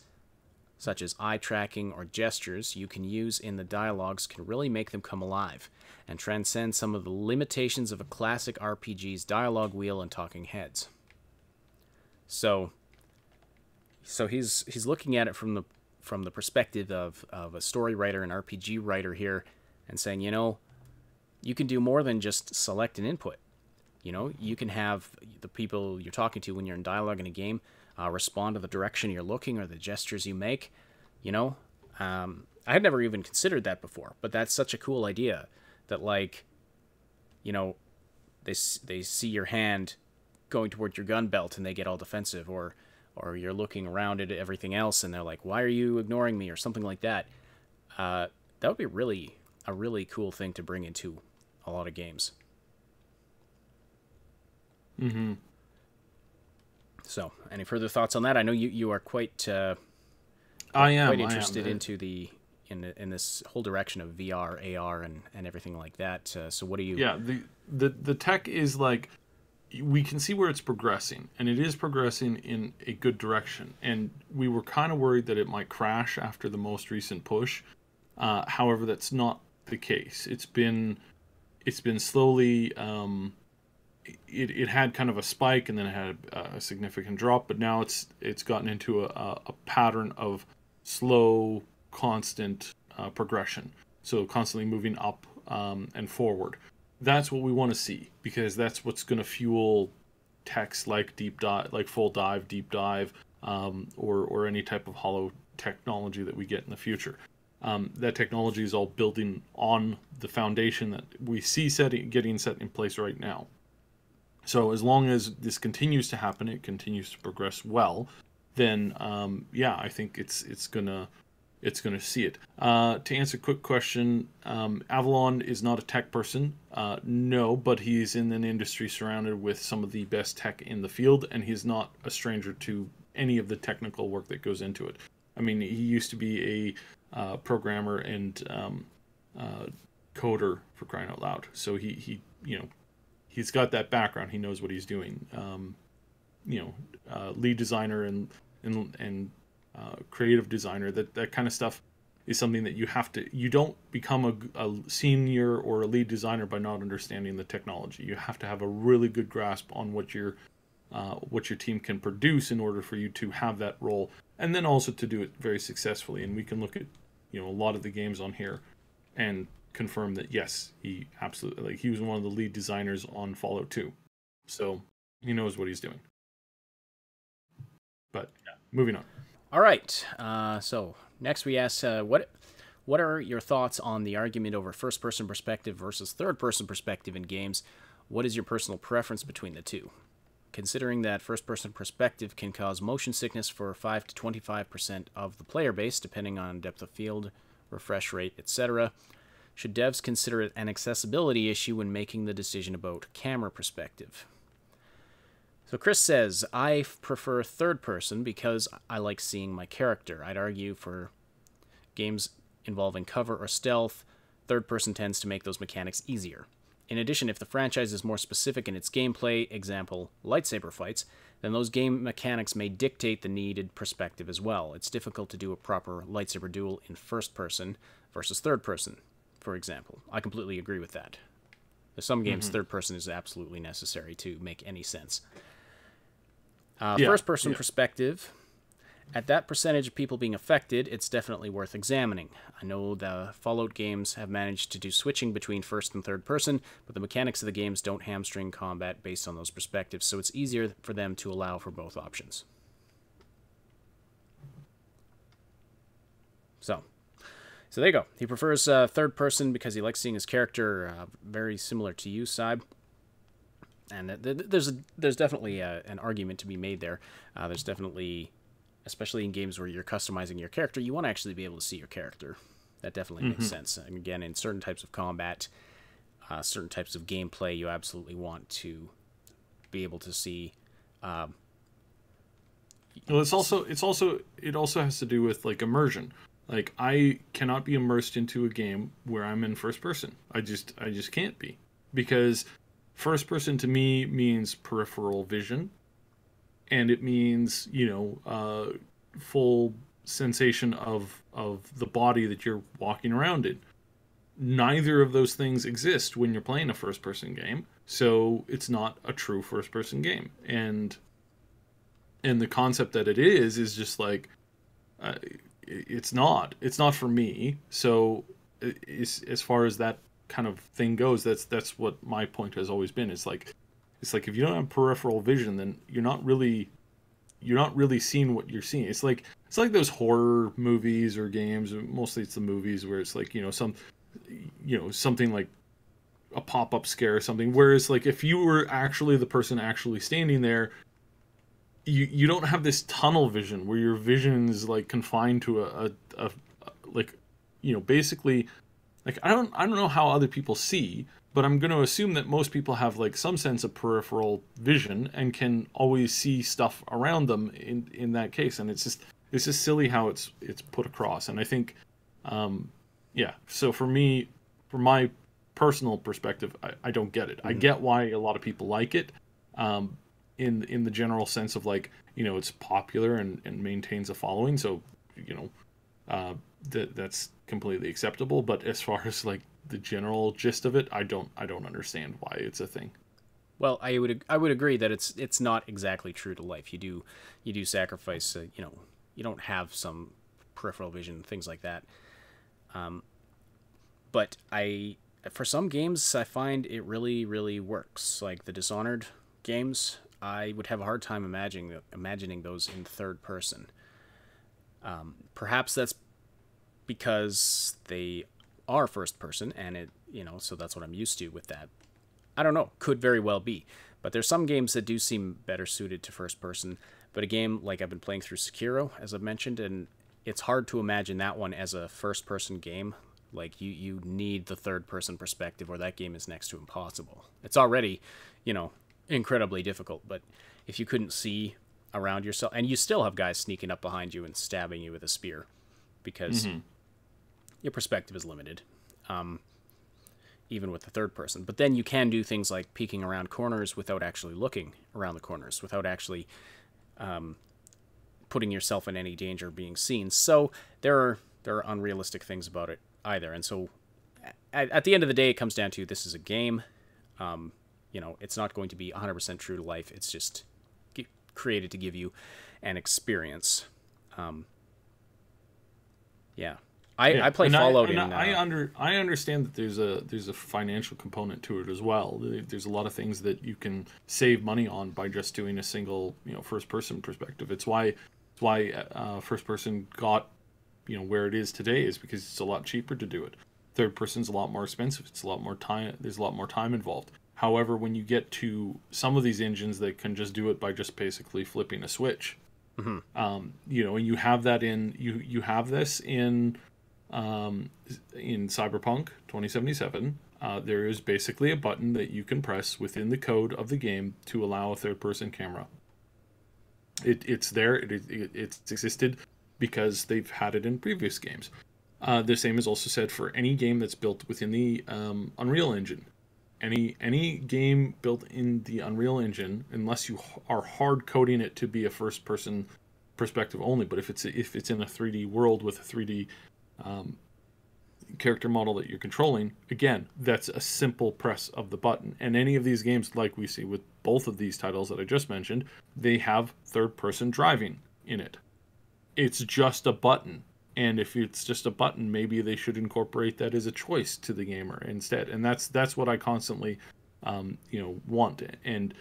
such as eye tracking or gestures, you can use in the dialogues can really make them come alive and transcend some of the limitations of a classic RPG's dialogue wheel and talking heads. So he's looking at it from the perspective of a story writer, an RPG writer here, and saying, you can do more than just select an input. You can have the people you're talking to when you're in dialogue in a game respond to the direction you're looking or the gestures you make. I had never even considered that before, but that's such a cool idea that, they see your hand going towards your gun belt and they get all defensive, or you're looking around at everything else and they're like, why are you ignoring me, or something like that. That would be a really cool thing to bring into a lot of games. Mm-hmm. So, any further thoughts on that? I know you are quite quite interested into in this whole direction of VR, AR, and everything like that. So, what do you? Yeah, the tech is we can see where it's progressing, and it is progressing in a good direction. And we were kind of worried that it might crash after the most recent push. However, that's not the case. It's been slowly. It had kind of a spike, and then it had a significant drop, but now it's gotten into a pattern of slow, constant progression. So constantly moving up and forward. That's what we want to see, because that's what's going to fuel techs like deep dive, like full dive, deep dive, or any type of hollow technology that we get in the future. That technology is all building on the foundation that we see getting set in place right now. So as long as this continues to happen, it continues to progress well, then I think it's gonna see it. To answer a quick question, Avellone is not a tech person, no, but he's in an industry surrounded with some of the best tech in the field, and he's not a stranger to any of the technical work that goes into it. I mean, he used to be a programmer and coder, for crying out loud. So he's got that background. He knows what he's doing. Lead designer and creative designer. That kind of stuff is something that you don't become a senior or a lead designer by not understanding the technology. You have to have a really good grasp on what your team can produce in order for you to have that role, and then also to do it very successfully. And we can look at a lot of the games on here and confirm that yes, he absolutely, he was one of the lead designers on Fallout 2, so he knows what he's doing. But moving on. All right. So next we ask, what are your thoughts on the argument over first-person perspective versus third-person perspective in games? What is your personal preference between the two? Considering that first-person perspective can cause motion sickness for 5 to 25% of the player base, depending on depth of field, refresh rate, etc., should devs consider it an accessibility issue when making the decision about camera perspective? So Chris says, I prefer third person because I like seeing my character. I'd argue for games involving cover or stealth, third person tends to make those mechanics easier. In addition, if the franchise is more specific in its gameplay, example, lightsaber fights, then those game mechanics may dictate the needed perspective as well. It's difficult to do a proper lightsaber duel in first person versus third person, for example. I completely agree with that. There's some games third person is absolutely necessary to make any sense. First person perspective, at that percentage of people being affected, it's definitely worth examining. I know the Fallout games have managed to do switching between first and third person, but the mechanics of the games don't hamstring combat based on those perspectives, so it's easier for them to allow for both options. So, So there you go. He prefers third person because he likes seeing his character very similar to you, Saib. And there's definitely an argument to be made there. There's definitely, especially in games where you're customizing your character, you want to actually be able to see your character. That definitely makes sense. And again, in certain types of combat, certain types of gameplay, you absolutely want to be able to see. Well, it also has to do with like immersion. Like, I cannot be immersed into a game where I'm in first person. I just can't be, because first person to me means peripheral vision, and it means, full sensation of the body that you're walking around in. Neither of those things exist when you're playing a first person game, so it's not a true first person game. And the concept that it is just like, it's not for me. So as far as that kind of thing goes, that's what my point has always been. It's like if you don't have peripheral vision, then you're not really seeing what you're seeing. It's like those horror movies or games, mostly it's the movies, where it's like, something like a pop-up scare or something, whereas like if you were actually the person actually standing there, you don't have this tunnel vision where your vision is like confined to a like, basically, like, I don't know how other people see, but I'm going to assume that most people have like some sense of peripheral vision and can always see stuff around them in that case. And it's just silly how it's put across. And I think, so for me, from my personal perspective, I don't get it. I get why a lot of people like it, in the general sense of like, it's popular and maintains a following. So, that's completely acceptable. But as far as like the general gist of it, I don't understand why it's a thing. Well, I would agree that it's not exactly true to life. You do sacrifice. You don't have some peripheral vision, things like that. But for some games, I find it really, really works. Like the Dishonored games, I would have a hard time imagining those in third person. Perhaps that's because they are first person, and so that's what I'm used to with that. I don't know, could very well be. But there's some games that do seem better suited to first person. But a game like I've been playing through Sekiro, as I've mentioned, and it's hard to imagine that one as a first person game. Like you need the third person perspective, or that game is next to impossible. It's already, incredibly difficult, but if you couldn't see around yourself, and you still have guys sneaking up behind you and stabbing you with a spear, because your perspective is limited, even with the third person. But then you can do things like peeking around corners without actually looking around the corners, without actually putting yourself in any danger of being seen. So there are unrealistic things about it either. And so at the end of the day, it comes down to, this is a game. It's not going to be 100% true to life. It's just created to give you an experience. I play Fallout I understand that there's a financial component to it as well. There's a lot of things that you can save money on by just doing a single, first person perspective. It's why first person got, where it is today, is because it's a lot cheaper to do it. Third person's a lot more expensive. It's a lot more time. There's a lot more time involved. However, when you get to some of these engines that can just do it by just basically flipping a switch, and you have that you have this in Cyberpunk 2077. There is basically a button that you can press within the code of the game to allow a third-person camera. It's there. It's existed because they've had it in previous games. The same is also said for any game that's built within the Unreal Engine. Any game built in the Unreal Engine, unless you are hard coding it to be a first-person perspective only, but if it's in a 3D world with a 3D character model that you're controlling, again, that's a simple press of the button. And any of these games, like we see with both of these titles that I just mentioned, they have third-person driving in it. It's just a button. And if it's just a button, maybe they should incorporate that as a choice to the gamer instead. And that's what I constantly, want. And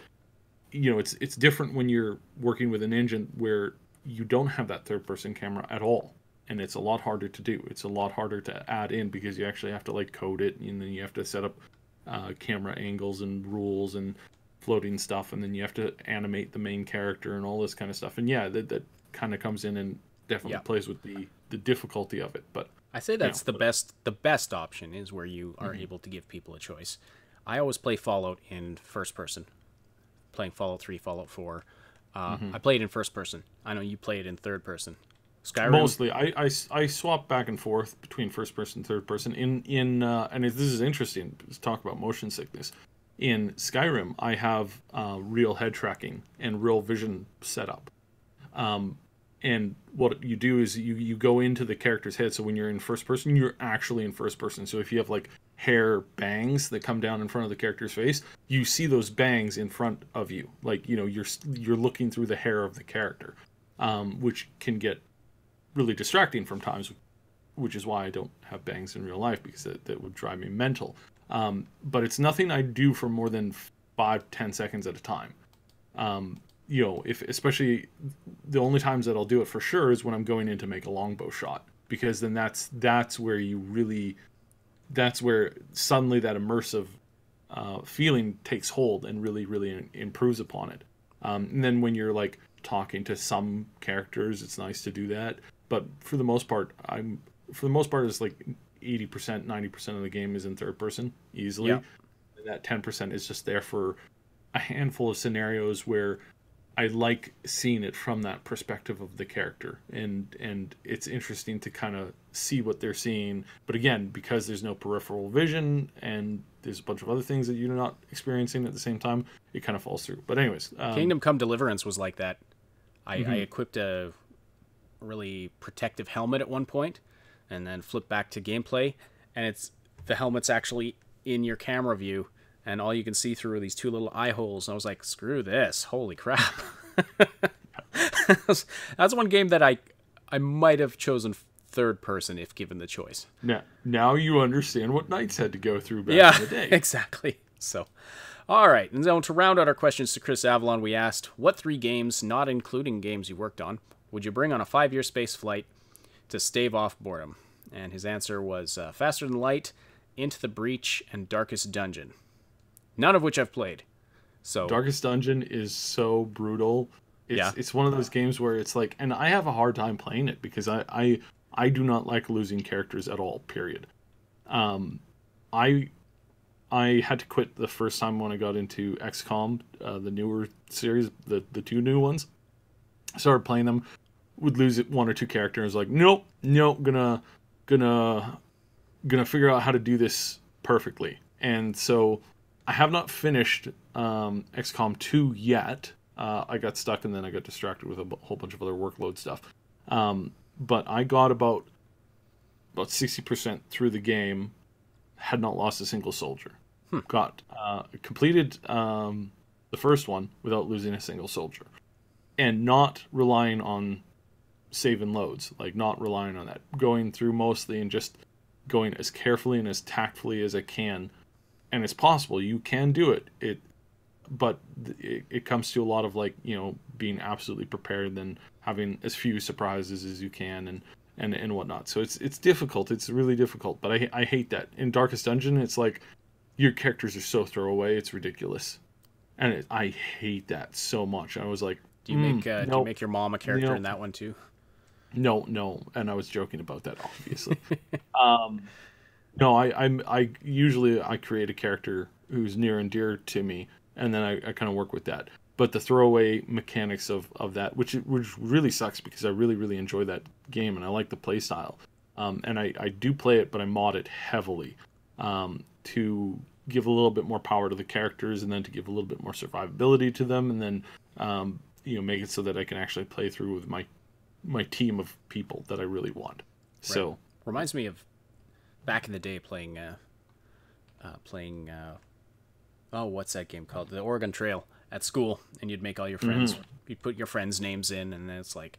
it's different when you're working with an engine where you don't have that third-person camera at all. and it's a lot harder to do. It's a lot harder to add in because you actually have to like code it, and then you have to set up camera angles and rules and floating stuff, and then you have to animate the main character and all this kind of stuff. And yeah, that kind of comes in and definitely plays with the difficulty of it. But I say that's the best option is where you are able to give people a choice. I always play Fallout in first person, playing Fallout 3, Fallout 4. I play it in first person. I know you play it in third person. Skyrim. Mostly, I swap back and forth between first person and third person. And this is interesting. Let's talk about motion sickness. In Skyrim, I have real head tracking and real vision set up. And what you do is you go into the character's head. So when you're in first person, you're actually in first person. So if you have like hair bangs that come down in front of the character's face, you see those bangs in front of you. Like, you know, you're looking through the hair of the character, which can get really distracting from times, which is why I don't have bangs in real life, because that would drive me mental. But it's nothing I do for more than 5-10 seconds at a time. You know, especially the only times that I'll do it for sure is when I'm going in to make a longbow shot, because then that's where suddenly that immersive feeling takes hold and really improves upon it. And then when you're like talking to some characters, it's nice to do that. But for the most part, it's like 80%, 90% of the game is in third person easily. Yeah. And that 10% is just there for a handful of scenarios where I like seeing it from that perspective of the character, and it's interesting to kind of see what they're seeing. But again, because there's no peripheral vision and there's a bunch of other things that you're not experiencing at the same time, it kind of falls through. But anyways, Kingdom Come Deliverance was like that. I equipped a really protective helmet at one point, and then flipped back to gameplay, and the helmet's actually in your camera view, and all you can see through are these two little eye holes. And I was like, screw this. Holy crap. That's one game that I might have chosen third person if given the choice. Now you understand what Knights had to go through back in the day. Exactly. So, all right. And then to round out our questions to Chris Avellone, we asked, what 3 games, not including games you worked on, would you bring on a 5-year space flight to stave off boredom? And his answer was Faster Than Light, Into the Breach, and Darkest Dungeon. None of which I've played. So Darkest Dungeon is so brutal. It's one of those games where it's like, and I have a hard time playing it because I do not like losing characters at all, period. I had to quit the first time when I got into XCOM, the newer series, the 2 new ones. I started playing them, would lose 1 or 2 characters, like, nope, gonna figure out how to do this perfectly. And so I have not finished XCOM 2 yet. I got stuck and then I got distracted with a whole bunch of other workload stuff. But I got about 60% through the game, had not lost a single soldier. Got completed the first one without losing a single soldier. And not relying on save and loads, like not relying on that. Going through mostly and just going as carefully and as tactfully as I can. And it's possible, you can do it. But it comes to a lot of, like, you know, being absolutely prepared, and having as few surprises as you can, and whatnot. So it's difficult. It's really difficult. But I hate that. In Darkest Dungeon, it's like your characters are so throwaway, it's ridiculous, and I hate that so much. I was like, do you make your mom a character in that one too? No, and I was joking about that, obviously. No, I usually create a character who's near and dear to me, and then I kind of work with that. But the throwaway mechanics of that, which really sucks, because I really enjoy that game and I like the play style. And I do play it, but I mod it heavily to give a little bit more power to the characters, and then to give a little bit more survivability to them, and then make it so that I can actually play through with my team of people that I really want. Right. So reminds me of back in the day playing what's that game called? The Oregon Trail at school, and you'd make all your friends. You'd put your friends' names in, and then it's like,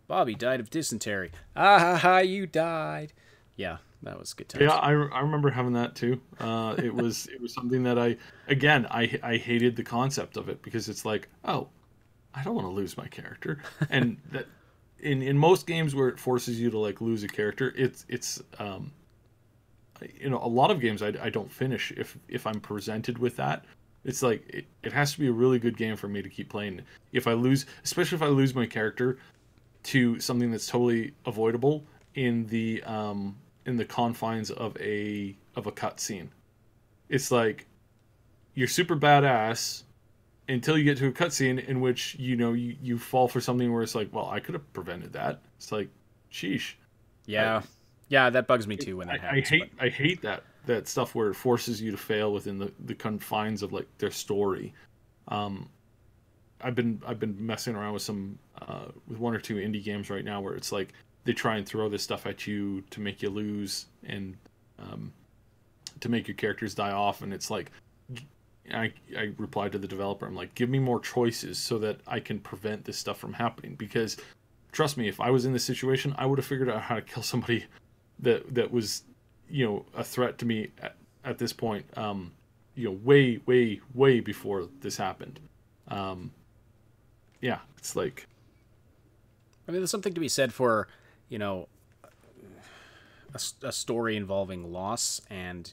Bobby died of dysentery. You died. Yeah, that was good times. Yeah, I remember having that too. It was something that I hated the concept of it, because it's like, oh, I don't want to lose my character, and that in most games where it forces you to like lose a character, it's you know, a lot of games I don't finish if I'm presented with that. It's like it has to be a really good game for me to keep playing. If I lose, especially if I lose my character to something that's totally avoidable in the confines of a cutscene, it's like you're super badass until you get to a cutscene in which you fall for something where it's like, well, I could have prevented that. It's like, sheesh. Yeah, yeah, that bugs me too when that happens. I hate that stuff where it forces you to fail within the confines of like their story. I've been messing around with some with one or two indie games right now where it's like they try and throw this stuff at you to make you lose and to make your characters die off, and it's like I replied to the developer, I'm like, give me more choices so that I can prevent this stuff from happening, because trust me, if I was in this situation, I would have figured out how to kill somebody that was, a threat to me at this point, way before this happened. Yeah, it's like, I mean, there's something to be said for, a story involving loss and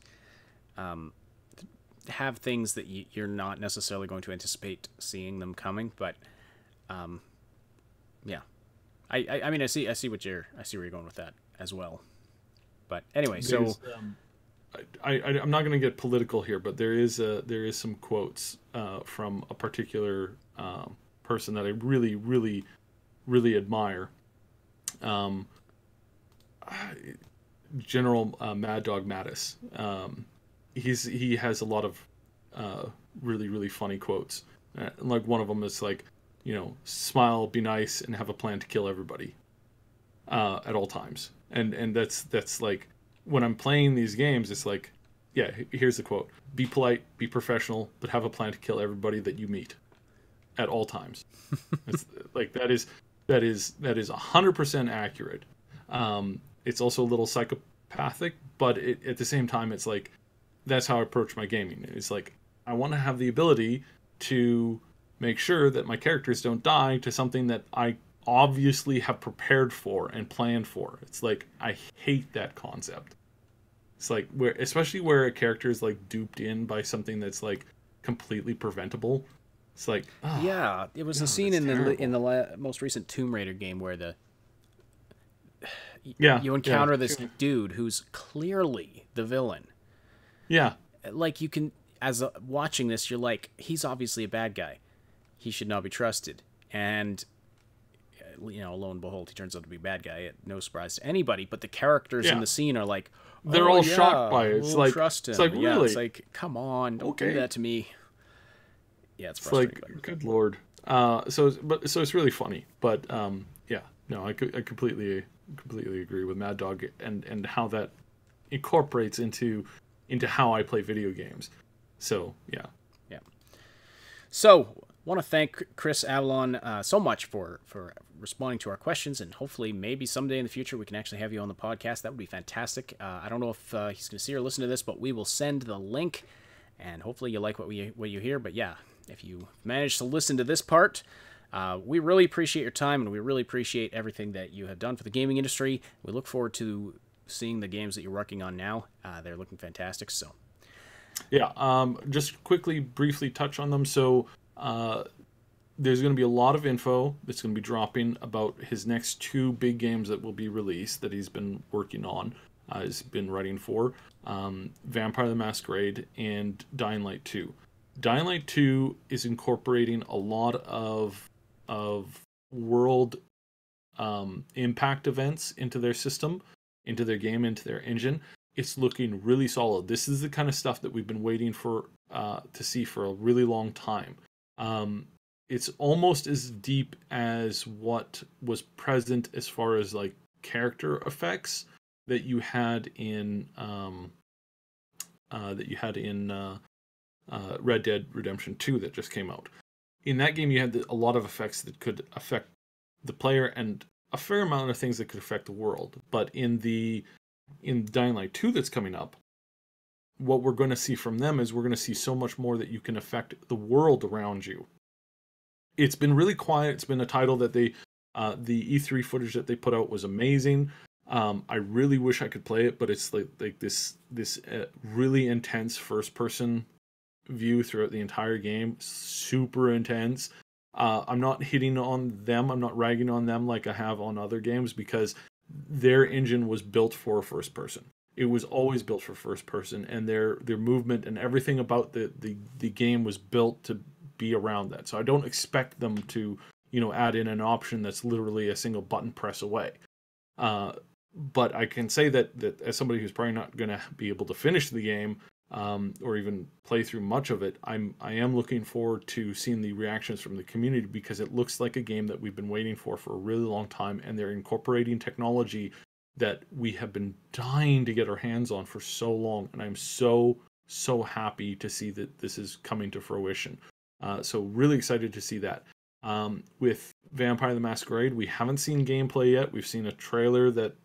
have things that you're not necessarily going to anticipate seeing them coming, but yeah, I mean, I see where you're going with that as well. But anyway, so I'm not going to get political here, but there is some quotes from a particular person that I really, really, really admire. General Mad Dog Mattis. He has a lot of really, really funny quotes. Like one of them is like, smile, be nice, and have a plan to kill everybody at all times. And that's like, when I'm playing these games, it's like, yeah, here's the quote: be polite, be professional, but have a plan to kill everybody that you meet at all times. It's like that is 100% accurate. It's also a little psychopathic, but at the same time, it's like, that's how I approach my gaming. It's like, I want to have the ability to make sure that my characters don't die to something that I obviously have prepared for and planned for. It's like, I hate that concept. It's like, especially where a character is like duped in by something that's like completely preventable. It's like, oh, yeah, it was a scene in the most recent Tomb Raider game where you encounter this dude who's clearly the villain. Yeah, like, you can, watching this, you're like, he's obviously a bad guy. He should not be trusted. And lo and behold, he turns out to be a bad guy. No surprise to anybody. But the characters in the scene are like, they're all shocked by it. It's we'll like, trust him. It's like, yeah, really? It's like, come on, don't do that to me. Yeah, it's frustrating. Like, good lord. So it's really funny. But yeah, no, I completely agree with Mad Dog and how that incorporates into how I play video games. So yeah. So, want to thank Chris Avellone so much for responding to our questions, and hopefully maybe someday in the future we can actually have you on the podcast. That would be fantastic. I don't know if he's going to see or listen to this, but we will send the link, and hopefully you like what you hear. But yeah, if you manage to listen to this part, we really appreciate your time, and we really appreciate everything that you have done for the gaming industry. We look forward to seeing the games that you're working on now. They're looking fantastic. So yeah, just briefly touch on them. So there's going to be a lot of info that's going to be dropping about his next two big games that will be released that he's been working on, has been writing for, Vampire the Masquerade and Dying Light 2. Dying Light 2 is incorporating a lot of world impact events into their system, into their game, into their engine. It's looking really solid. This is the kind of stuff that we've been waiting for to see for a really long time. It's almost as deep as what was present as far as like character effects that you had in Red Dead Redemption 2 that just came out. In that game, you had a lot of effects that could affect the player and a fair amount of things that could affect the world. But in Dying Light 2 that's coming up, what we're going to see from them is we're going to see so much more that you can affect the world around you. It's been really quiet. It's been a title that they The E3 footage that they put out was amazing. I really wish I could play it, but it's like this really intense first person view throughout the entire game. Super intense. I'm not hitting on them. I'm not ragging on them like I have on other games, because their engine was built for first person. It was always built for first person, and their movement and everything about the game was built to be around that. So I don't expect them to, add in an option that's literally a single button press away. But I can say that as somebody who's probably not going to be able to finish the game, or even play through much of it, I am looking forward to seeing the reactions from the community, because it looks like a game that we've been waiting for a really long time, and they're incorporating technology that we have been dying to get our hands on for so long, and I'm so happy to see that this is coming to fruition. So really excited to see that. With Vampire the Masquerade, we haven't seen gameplay yet. We've seen a trailer that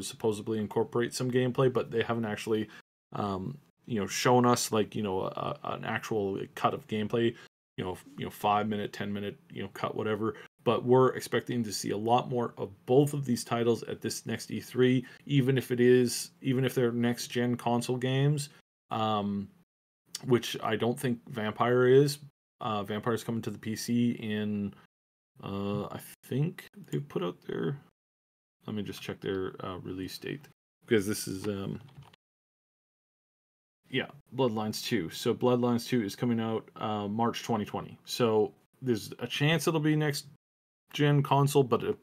supposedly incorporates some gameplay, but they haven't actually shown us an actual cut of gameplay, 5 minute, 10 minute, cut, whatever. But we're expecting to see a lot more of both of these titles at this next E3, even if they're next gen console games, which I don't think Vampire is. Vampire is coming to the PC in, I think they put out their, let me just check their release date, because this is Bloodlines 2. So Bloodlines 2 is coming out March 2020. So there's a chance it'll be next gen console, but it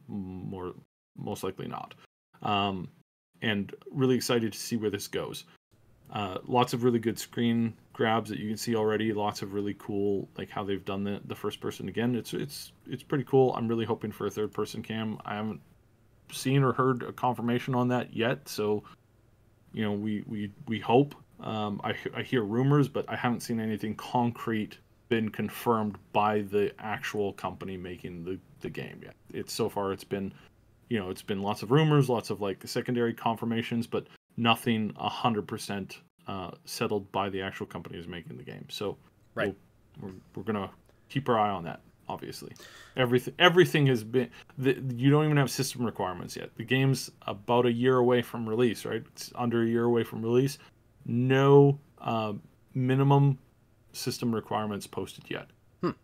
most likely not. And really excited to see where this goes. Lots of really good screen grabs that you can see already. Lots of really cool, like how they've done the first person again. It's pretty cool. I'm really hoping for a third person cam. I haven't seen or heard a confirmation on that yet, so we hope. I hear rumors, but I haven't seen anything concrete been confirmed by the actual company making the game yet. It's been lots of rumors, lots of like secondary confirmations, but nothing 100% settled by the actual company who's making the game. So right, we're gonna keep our eye on that. Obviously, everything has been. You don't even have system requirements yet. The game's about a year away from release, right? It's under a year away from release. No minimum system requirements posted yet,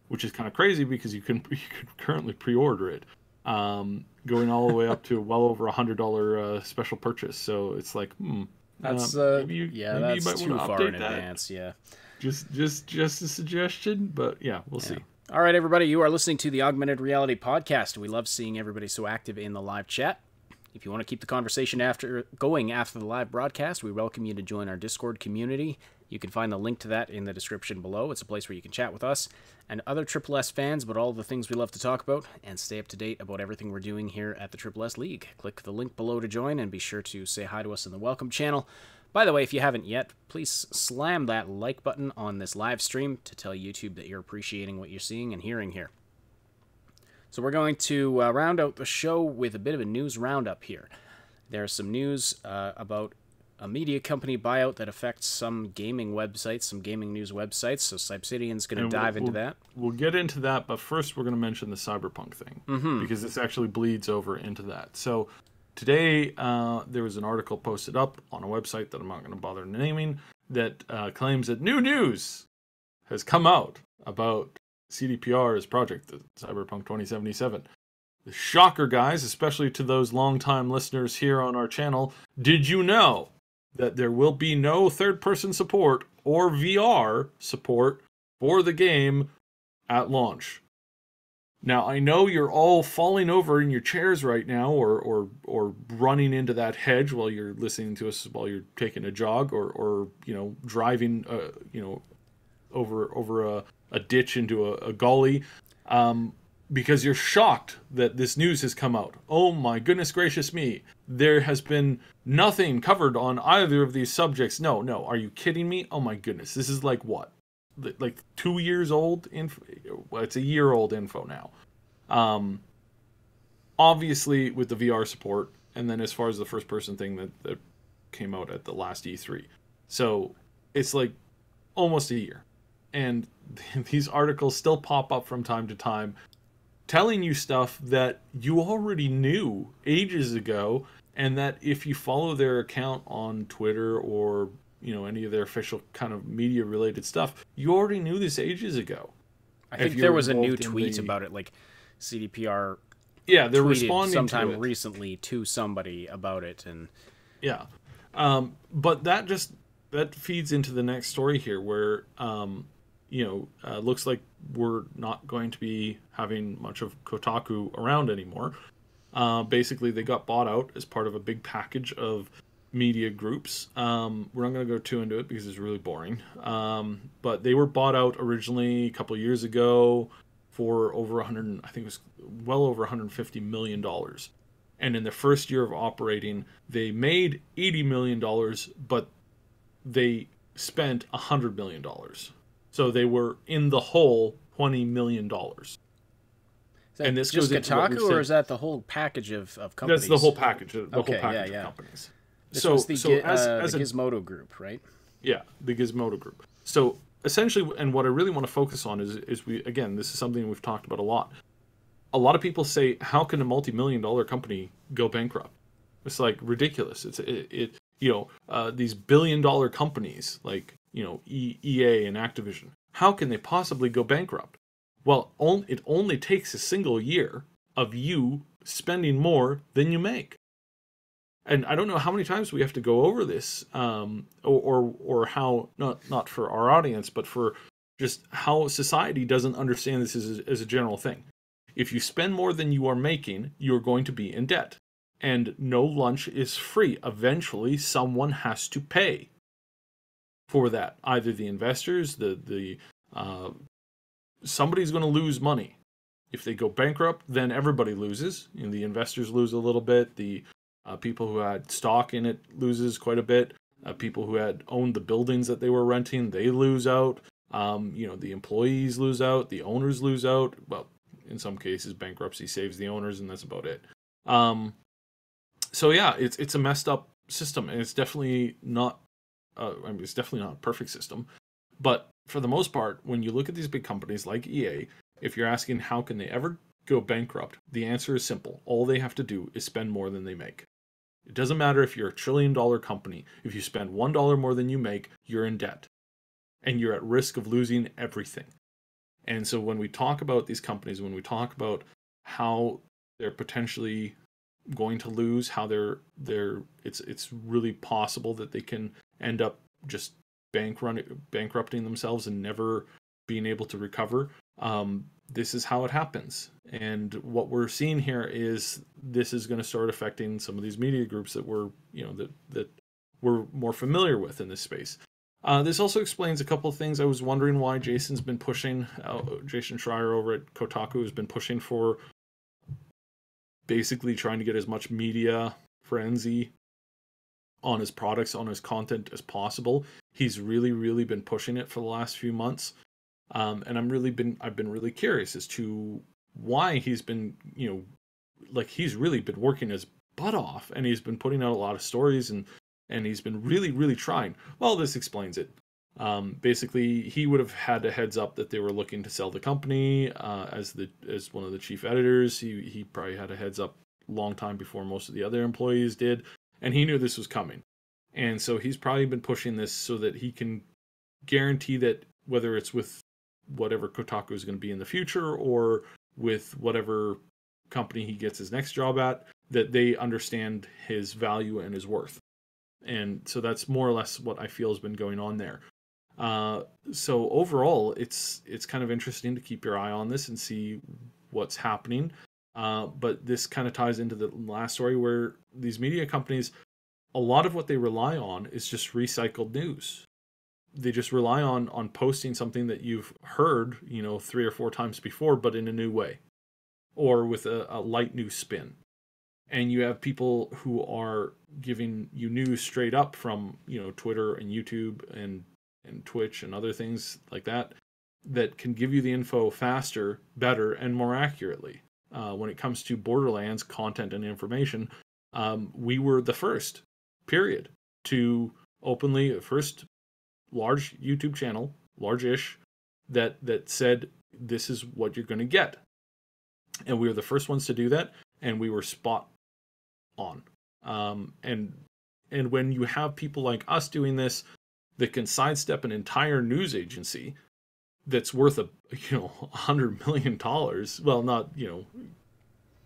which is kind of crazy, because you can currently pre-order it, going all the way up to well over $100 special purchase. So it's like, that's maybe that's you might too want to far in update that. advance. Yeah, just a suggestion, but we'll see. All right, everybody, you are listening to the Augmented Reality podcast. We love seeing everybody so active in the live chat. If you want to keep the conversation after the live broadcast, we welcome you to join our Discord community. You can find the link to that in the description below. It's a place where you can chat with us and other Triple S fans about all the things we love to talk about, and stay up to date about everything we're doing here at the Triple S League. Click the link below to join, and be sure to say hi to us in the welcome channel. By the way, if you haven't yet, please slam that like button on this live stream to tell YouTube that you're appreciating what you're seeing and hearing here. So we're going to round out the show with a bit of a news roundup here. There's some news about a media company buyout that affects some gaming websites, some gaming news websites. So Obsidian's going to dive into that. We'll get into that, but first we're going to mention the Cyberpunk thing, because this actually bleeds over into that. So today there was an article posted up on a website that I'm not going to bother naming that claims that new news has come out about CDPR's project, the Cyberpunk 2077. The shocker, guys, especially to those longtime listeners here on our channel, did you know that there will be no third-person support or VR support for the game at launch? Now, I know you're all falling over in your chairs right now, or running into that hedge while you're listening to us while you're taking a jog, or driving over a ditch into a gully, because you're shocked that this news has come out. Oh my goodness gracious me. There has been nothing covered on either of these subjects. No, are you kidding me? Oh my goodness. This is like what? Like 2 years old info? Well, it's a year old info now. Obviously with the VR support, and then as far as the first person thing that came out at the last E3. So it's like almost a year. And these articles still pop up from time to time. telling you stuff that you already knew ages ago, and that if you follow their account on Twitter or any of their official kind of media related stuff, you already knew this ages ago. I think there was a new tweet about it, like CDPR. Yeah, they're tweeted responding sometime to it recently to somebody about it, and yeah, but that feeds into the next story here, where looks like we're not going to be having much of Kotaku around anymore. Basically, they got bought out as part of a big package of media groups. We're not going to go too into it because it's really boring. But they were bought out originally a couple of years ago for over 100, I think it was well over $150 million. And in the first year of operating, they made $80 million, but they spent $100 million. So they were in the hole $20 million. And this just Kotaku, or is that the whole package of companies? That's the whole package. The whole package of companies. This was the Gizmodo group, right? Yeah, the Gizmodo group. So essentially, and what I really want to focus on is this is something we've talked about a lot. A lot of people say, how can a multi-million-dollar company go bankrupt? It's like ridiculous. These billion-dollar companies like EA and Activision, how can they possibly go bankrupt? Well, it only takes a single year of you spending more than you make. And I don't know how many times we have to go over this, or how, not for our audience, but for just how society doesn't understand this as a general thing. If you spend more than you are making, you're going to be in debt. And no lunch is free. Eventually, someone has to pay for that. Either the investors, somebody's going to lose money. If they go bankrupt, then everybody loses. The investors lose a little bit. The people who had stock in it loses quite a bit. People who had owned the buildings that they were renting, they lose out. The employees lose out. The owners lose out. Well, in some cases, bankruptcy saves the owners, and that's about it. So yeah, it's a messed up system, and it's definitely not. It's definitely not a perfect system, but for the most part, when you look at these big companies like EA, if you're asking how can they ever go bankrupt, the answer is simple. All they have to do is spend more than they make. It doesn't matter if you're $1 trillion company. If you spend $1 more than you make, you're in debt, and you're at risk of losing everything. And so when we talk about these companies, when we talk about how they're potentially going to lose, how it's really possible that they can end up just bankrupting themselves and never being able to recover. This is how it happens. And what we're seeing here is this is going to start affecting some of these media groups that we're more familiar with in this space. This also explains a couple of things. I was wondering why Jason's been pushing, Jason Schreier over at Kotaku has been pushing for basically trying to get as much media frenzy on his products, on his content as possible. He's really, really been pushing it for the last few months. And I've been really curious as to why he's been, he's really been working his butt off, and he's been putting out a lot of stories, and he's been really, really trying. Well, this explains it. Basically, he would have had a heads up that they were looking to sell the company. As one of the chief editors, he probably had a heads up a long time before most of the other employees did, and he knew this was coming. And so he's probably been pushing this so that he can guarantee that whether it's with whatever Kotaku is going to be in the future or with whatever company he gets his next job at, that they understand his value and his worth. And so that's more or less what I feel has been going on there. So overall, it's kind of interesting to keep your eye on this and see what's happening. But this kind of ties into the last story where these media companies, a lot of what they rely on is just recycled news. They just rely on posting something that you've heard, 3 or 4 times before, but in a new way, or with a light new spin. And you have people who are giving you news straight up from, Twitter and YouTube and Twitch and other things like that can give you the info faster, better, and more accurately. When it comes to Borderlands content and information, we were the first, period, to openly, first large YouTube channel, large-ish, that said, this is what you're going to get. And we were the first ones to do that, and we were spot on. And when you have people like us doing this that can sidestep an entire news agency that's worth $100 million, well, not,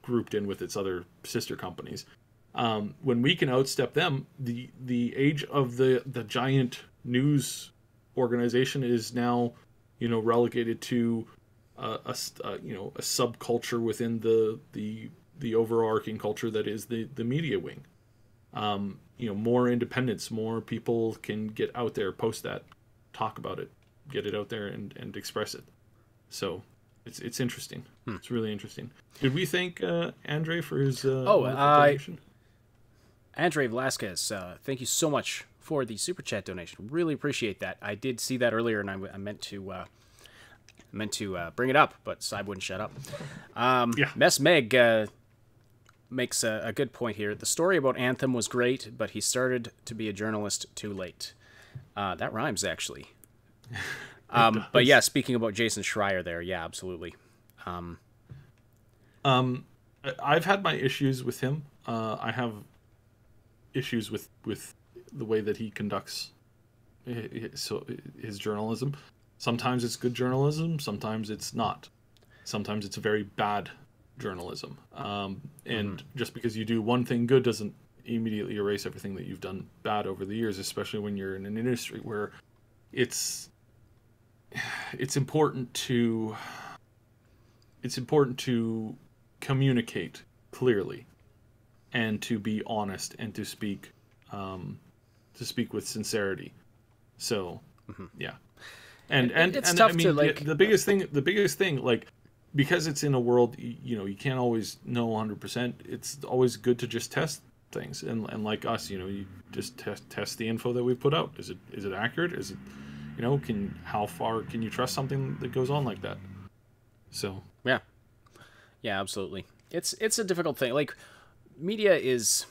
grouped in with its other sister companies, when we can outstep them, the age of the giant news organization is now, relegated to a subculture within the overarching culture that is the media wing. More independence, more people can get out there, post that, talk about it, get it out there and express it. So it's interesting. It's really interesting. Did we thank Andre for his donation? Andre Velasquez, thank you so much for the super chat donation. Really appreciate that. I did see that earlier, and I meant to bring it up, but Cy wouldn't shut up. Mess Meg makes a good point here. The story about Anthem was great, but he started to be a journalist too late. That rhymes, actually. But yeah, speaking about Jason Schreier there, yeah, absolutely. I've had my issues with him. I have issues with the way that he conducts his journalism. Sometimes it's good journalism, sometimes it's not. Sometimes it's very bad journalism. And just because you do one thing good doesn't immediately erase everything that you've done bad over the years, especially when you're in an industry where it's important to communicate clearly and to be honest and to speak with sincerity. So yeah. And it's tough, I mean, the biggest thing, like, because it's in a world, you can't always know 100%. It's always good to just test things, and like us, you just test the info that we put out. Is it accurate? Is it, how far can you trust something that goes on like that? So yeah, absolutely. It's a difficult thing. Like, media is,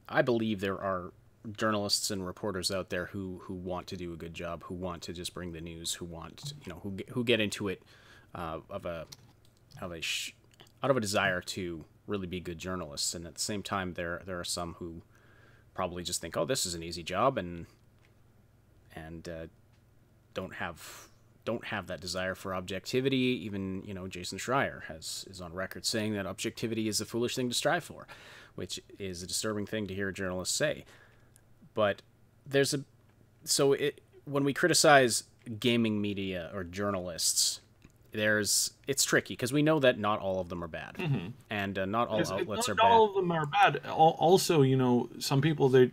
I believe there are journalists and reporters out there who want to do a good job, who want to just bring the news, who want, who get into it out of a desire to really be good journalists. And at the same time, there are some who probably just think, oh, this is an easy job, and don't have that desire for objectivity. Even, Jason Schreier is on record saying that objectivity is a foolish thing to strive for, which is a disturbing thing to hear a journalist say. But when we criticize gaming media or journalists, it's tricky because we know that not all of them are bad, and not all outlets are bad. Not all of them are bad. Also, some people, the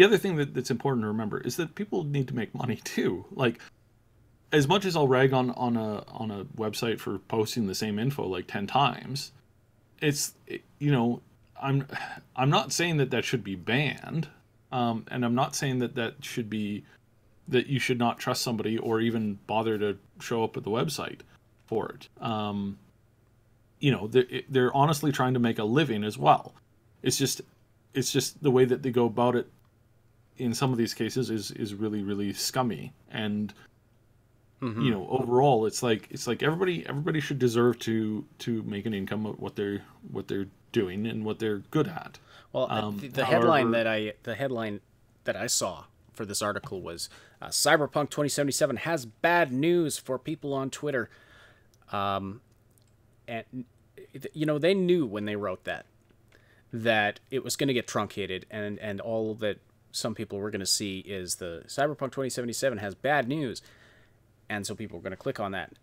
other thing that's important to remember is that people need to make money too. Like, as much as I'll rag on a website for posting the same info like 10 times, I'm not saying that should be banned. And I'm not saying that you should not trust somebody or even bother to show up at the website for it. They're honestly trying to make a living as well. It's just the way that they go about it in some of these cases is really, really scummy. And overall, it's like everybody should deserve to make an income at what they're doing and what they're good at. Well, the headline that I saw for this article was Cyberpunk 2077 has bad news for people on Twitter. And they knew when they wrote that it was going to get truncated, and all that some people were going to see is the Cyberpunk 2077 has bad news, and so people were going to click on that.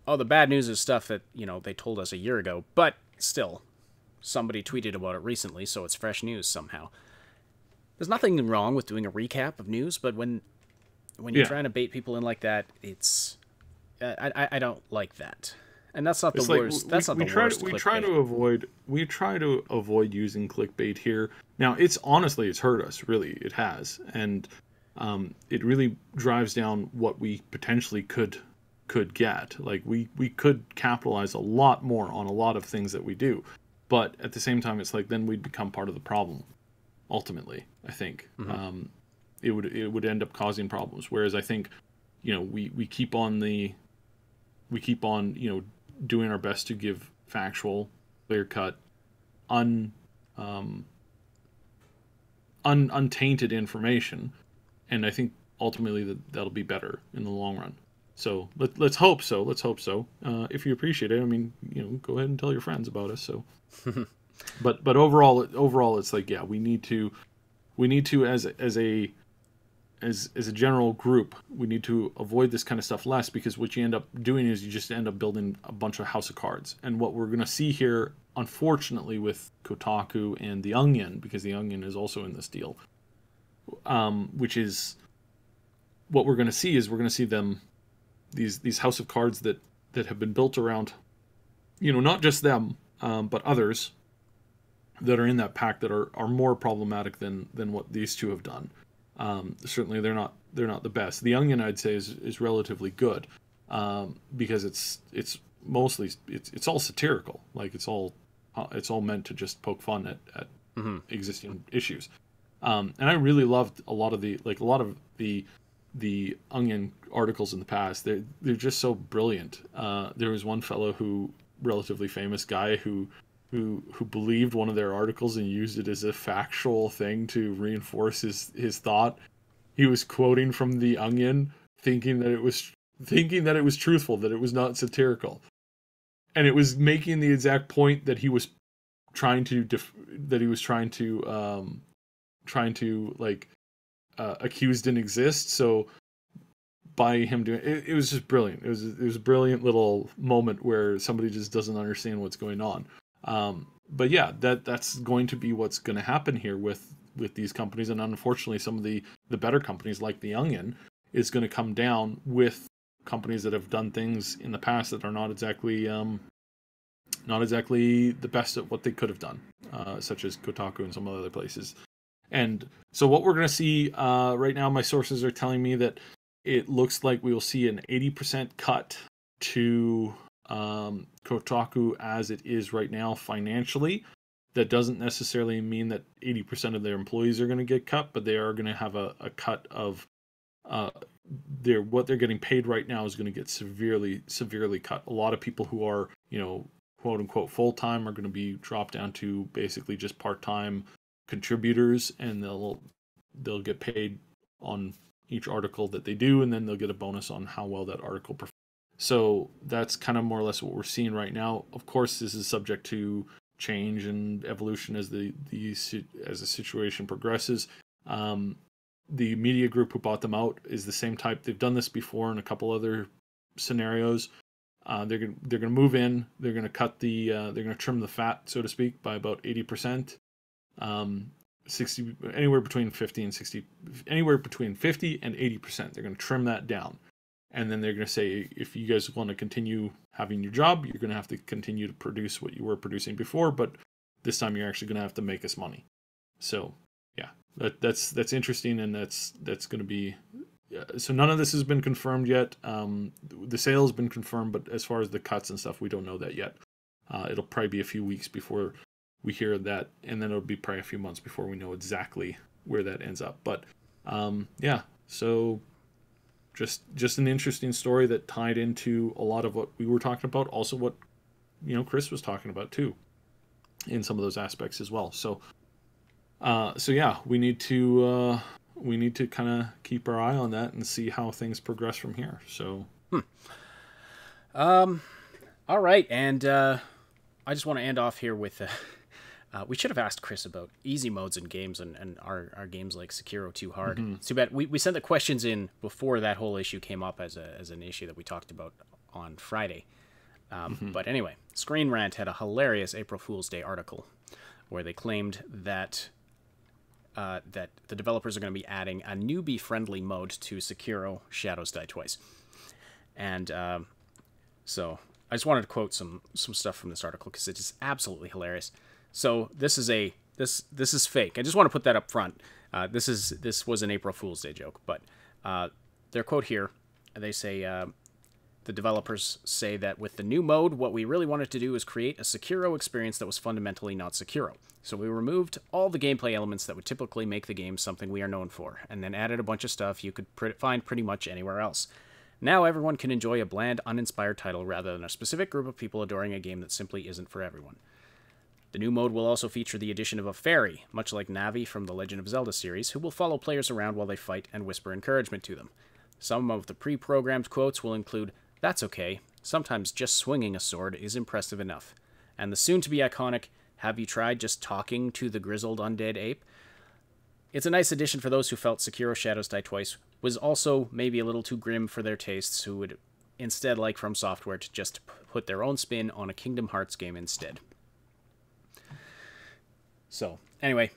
Oh, the bad news is stuff that they told us a year ago, but still, somebody tweeted about it recently, so it's fresh news somehow. There's nothing wrong with doing a recap of news, but when you're trying to bait people in like that, it's I don't like that. And that's not the worst. That's not the worst. We try to avoid using clickbait here. Now, it's hurt us, really. It has, and it really drives down what we potentially could get. Like, we could capitalize a lot more on a lot of things that we do. But at the same time, it's like then we'd become part of the problem. Ultimately, I think it would end up causing problems. Whereas I think, we keep on doing our best to give factual, clear-cut, untainted information, and I think ultimately that'll be better in the long run. So let's hope so. Let's hope so. If you appreciate it, I mean, go ahead and tell your friends about us. So, but overall, it's like, yeah, we need to as a general group, we need to avoid this kind of stuff less, because what you end up doing is you just end up building a bunch of house of cards. And what we're going to see here, unfortunately, with Kotaku and The Onion, because The Onion is also in this deal, which is what we're going to see is we're going to see them, these house of cards that have been built around, not just them, but others that are in that pack that are more problematic than what these two have done. Certainly they're not the best. The Onion, I'd say, is relatively good, because it's mostly it's all satirical. Like it's all meant to just poke fun at existing issues. And I really loved a lot of the Onion articles in the past. They're just so brilliant. There was one fellow relatively famous guy who believed one of their articles and used it as a factual thing to reinforce his thought. He was quoting from The Onion, thinking that it was truthful, that it was not satirical, and it was making the exact point that he was trying to accuse didn't exist. So by him doing it, it was just brilliant. It was a brilliant little moment where somebody just doesn't understand what's going on. But yeah, that's going to be what's going to happen here with these companies, and unfortunately, some of the better companies like The Onion is going to come down with companies that have done things in the past that are not exactly the best at what they could have done, such as Kotaku and some other places. And so what we're going to see right now, my sources are telling me that it looks like we will see an 80% cut to Kotaku as it is right now financially. That doesn't necessarily mean that 80% of their employees are going to get cut, but they are going to have a cut of what they're getting paid right now is going to get severely cut. A lot of people who are, quote unquote full-time are going to be dropped down to basically just part-time contributors, and they'll get paid on each article that they do, and then they'll get a bonus on how well that article performs. So that's kind of more or less what we're seeing right now. Of course, this is subject to change and evolution as the situation progresses. The media group who bought them out is the same type. They've done this before in a couple other scenarios. They're gonna move in. They're gonna they're gonna trim the fat, so to speak, by about 80%. 60, anywhere between 50 and 60, anywhere between 50 and 80%. They're gonna trim that down. And then they're going to say, if you guys want to continue having your job, you're going to have to continue to produce what you were producing before, but this time you're actually going to have to make us money. So, yeah, that's interesting, and that's going to be. So none of this has been confirmed yet. The sale has been confirmed, but as far as the cuts and stuff, we don't know that yet. It'll probably be a few weeks before we hear that, and then it'll be probably a few months before we know exactly where that ends up. But yeah, so. Just an interesting story that tied into a lot of what we were talking about. Also what, Chris was talking about too, in some of those aspects as well. So yeah, we need to kind of keep our eye on that and see how things progress from here. So, all right. And, I just want to end off here with, we should have asked Chris about easy modes in games and our games like Sekiro Too Hard. It's too bad we sent the questions in before that whole issue came up as an issue that we talked about on Friday. But anyway, Screen Rant had a hilarious April Fool's Day article where they claimed that that the developers are going to be adding a newbie-friendly mode to Sekiro Shadows Die Twice. And so I just wanted to quote some stuff from this article because it's just absolutely hilarious. So this is fake. I just want to put that up front. This was an April Fool's Day joke, but their quote here, they say the developers say that with the new mode, what we really wanted to do is create a Sekiro experience that was fundamentally not Sekiro. So we removed all the gameplay elements that would typically make the game something we are known for, and then added a bunch of stuff you could find pretty much anywhere else. Now everyone can enjoy a bland, uninspired title rather than a specific group of people adoring a game that simply isn't for everyone. The new mode will also feature the addition of a fairy, much like Navi from the Legend of Zelda series, who will follow players around while they fight and whisper encouragement to them. Some of the pre-programmed quotes will include, "That's okay, sometimes just swinging a sword is impressive enough," and the soon-to-be iconic, "Have you tried just talking to the grizzled undead ape?" It's a nice addition for those who felt Sekiro Shadows Die Twice was also maybe a little too grim for their tastes, who would instead like From Software to just put their own spin on a Kingdom Hearts game instead. So, anyway,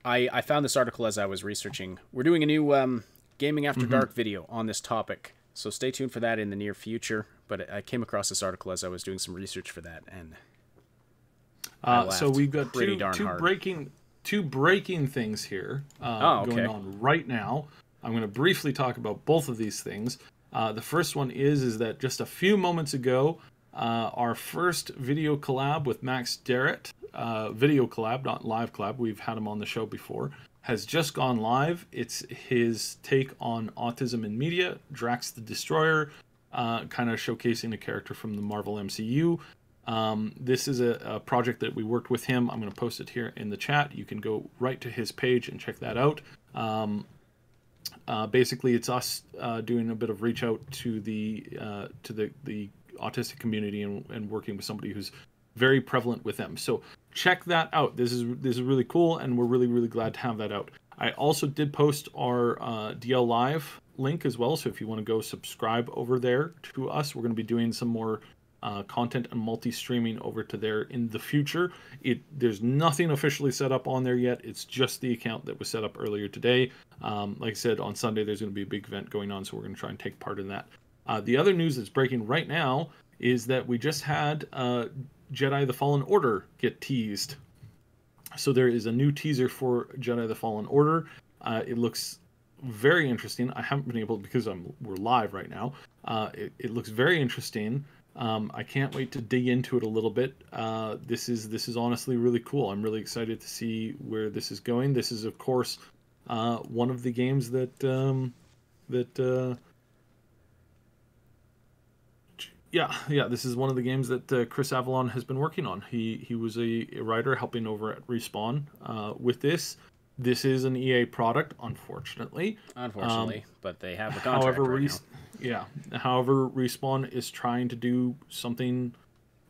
I found this article as I was researching. We're doing a new Gaming After Dark video on this topic, so stay tuned for that in the near future. But I came across this article as I was doing some research for that, and so we've got two breaking things here going on right now. I'm going to briefly talk about both of these things. The first one is that just a few moments ago, our first video collab with Max Derrett, video collab, not live collab, we've had him on the show before, has just gone live. It's his take on autism in media, Drax the Destroyer, kind of showcasing a character from the Marvel MCU. This is a project that we worked with him. I'm going to post it here in the chat. You can go right to his page and check that out. Basically, it's us doing a bit of reach out to the autistic community and working with somebody who's very prevalent with them. So check that out. This is really cool, and we're really glad to have that out. I also did post our DL Live link as well. So if you want to go subscribe over there to us, we're going to be doing some more content and multi-streaming over to there in the future. There's nothing officially set up on there yet. It's just the account that was set up earlier today. Like I said, on Sunday there's going to be a big event going on, so we're going to try and take part in that. The other news that's breaking right now is that we just had Jedi the Fallen Order get teased. So there is a new teaser for Jedi the Fallen Order. It looks very interesting. I haven't been able, because we're live right now. It looks very interesting. I can't wait to dig into it a little bit. This is honestly really cool. I'm really excited to see where this is going. This is, of course, one of the games that this is one of the games that Chris Avellone has been working on. He was a writer helping over at Respawn with this. This is an EA product, unfortunately. But they have the contract now. However, Respawn is trying to do something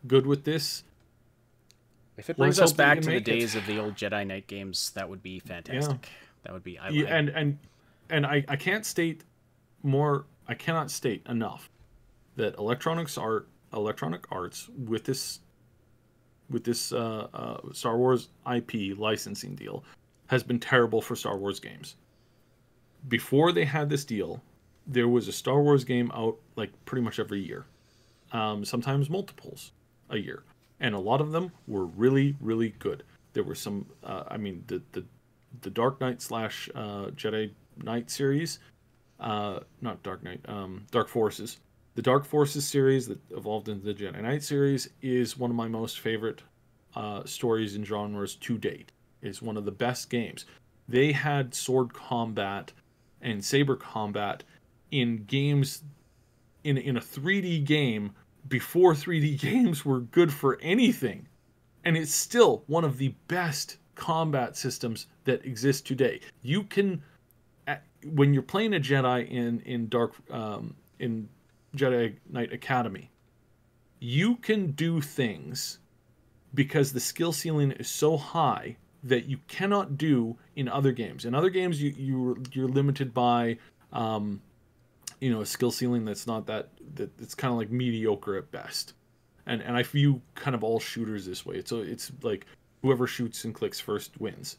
good with this. If it brings us back to the days of the old Jedi Knight games, that would be fantastic. Yeah. That would be. And I can't state more. I cannot state enough that Electronic Arts with this Star Wars IP licensing deal has been terrible for Star Wars games. Before they had this deal, there was a Star Wars game out like pretty much every year, sometimes multiples a year, and a lot of them were really good. There were some, the Dark Knight / Jedi Knight series, not Dark Knight, Dark Forces. The Dark Forces series that evolved into the Jedi Knight series is one of my most favorite stories and genres to date. It's one of the best games. They had sword combat and saber combat in games, in a 3D game before 3D games were good for anything. And it's still one of the best combat systems that exist today. You can, when you're playing a Jedi in Jedi Knight Academy, you can do things because the skill ceiling is so high that you cannot do in other games. In other games, you're limited by, a skill ceiling that's not it's kind of like mediocre at best. And I view kind of all shooters this way. So it's like whoever shoots and clicks first wins.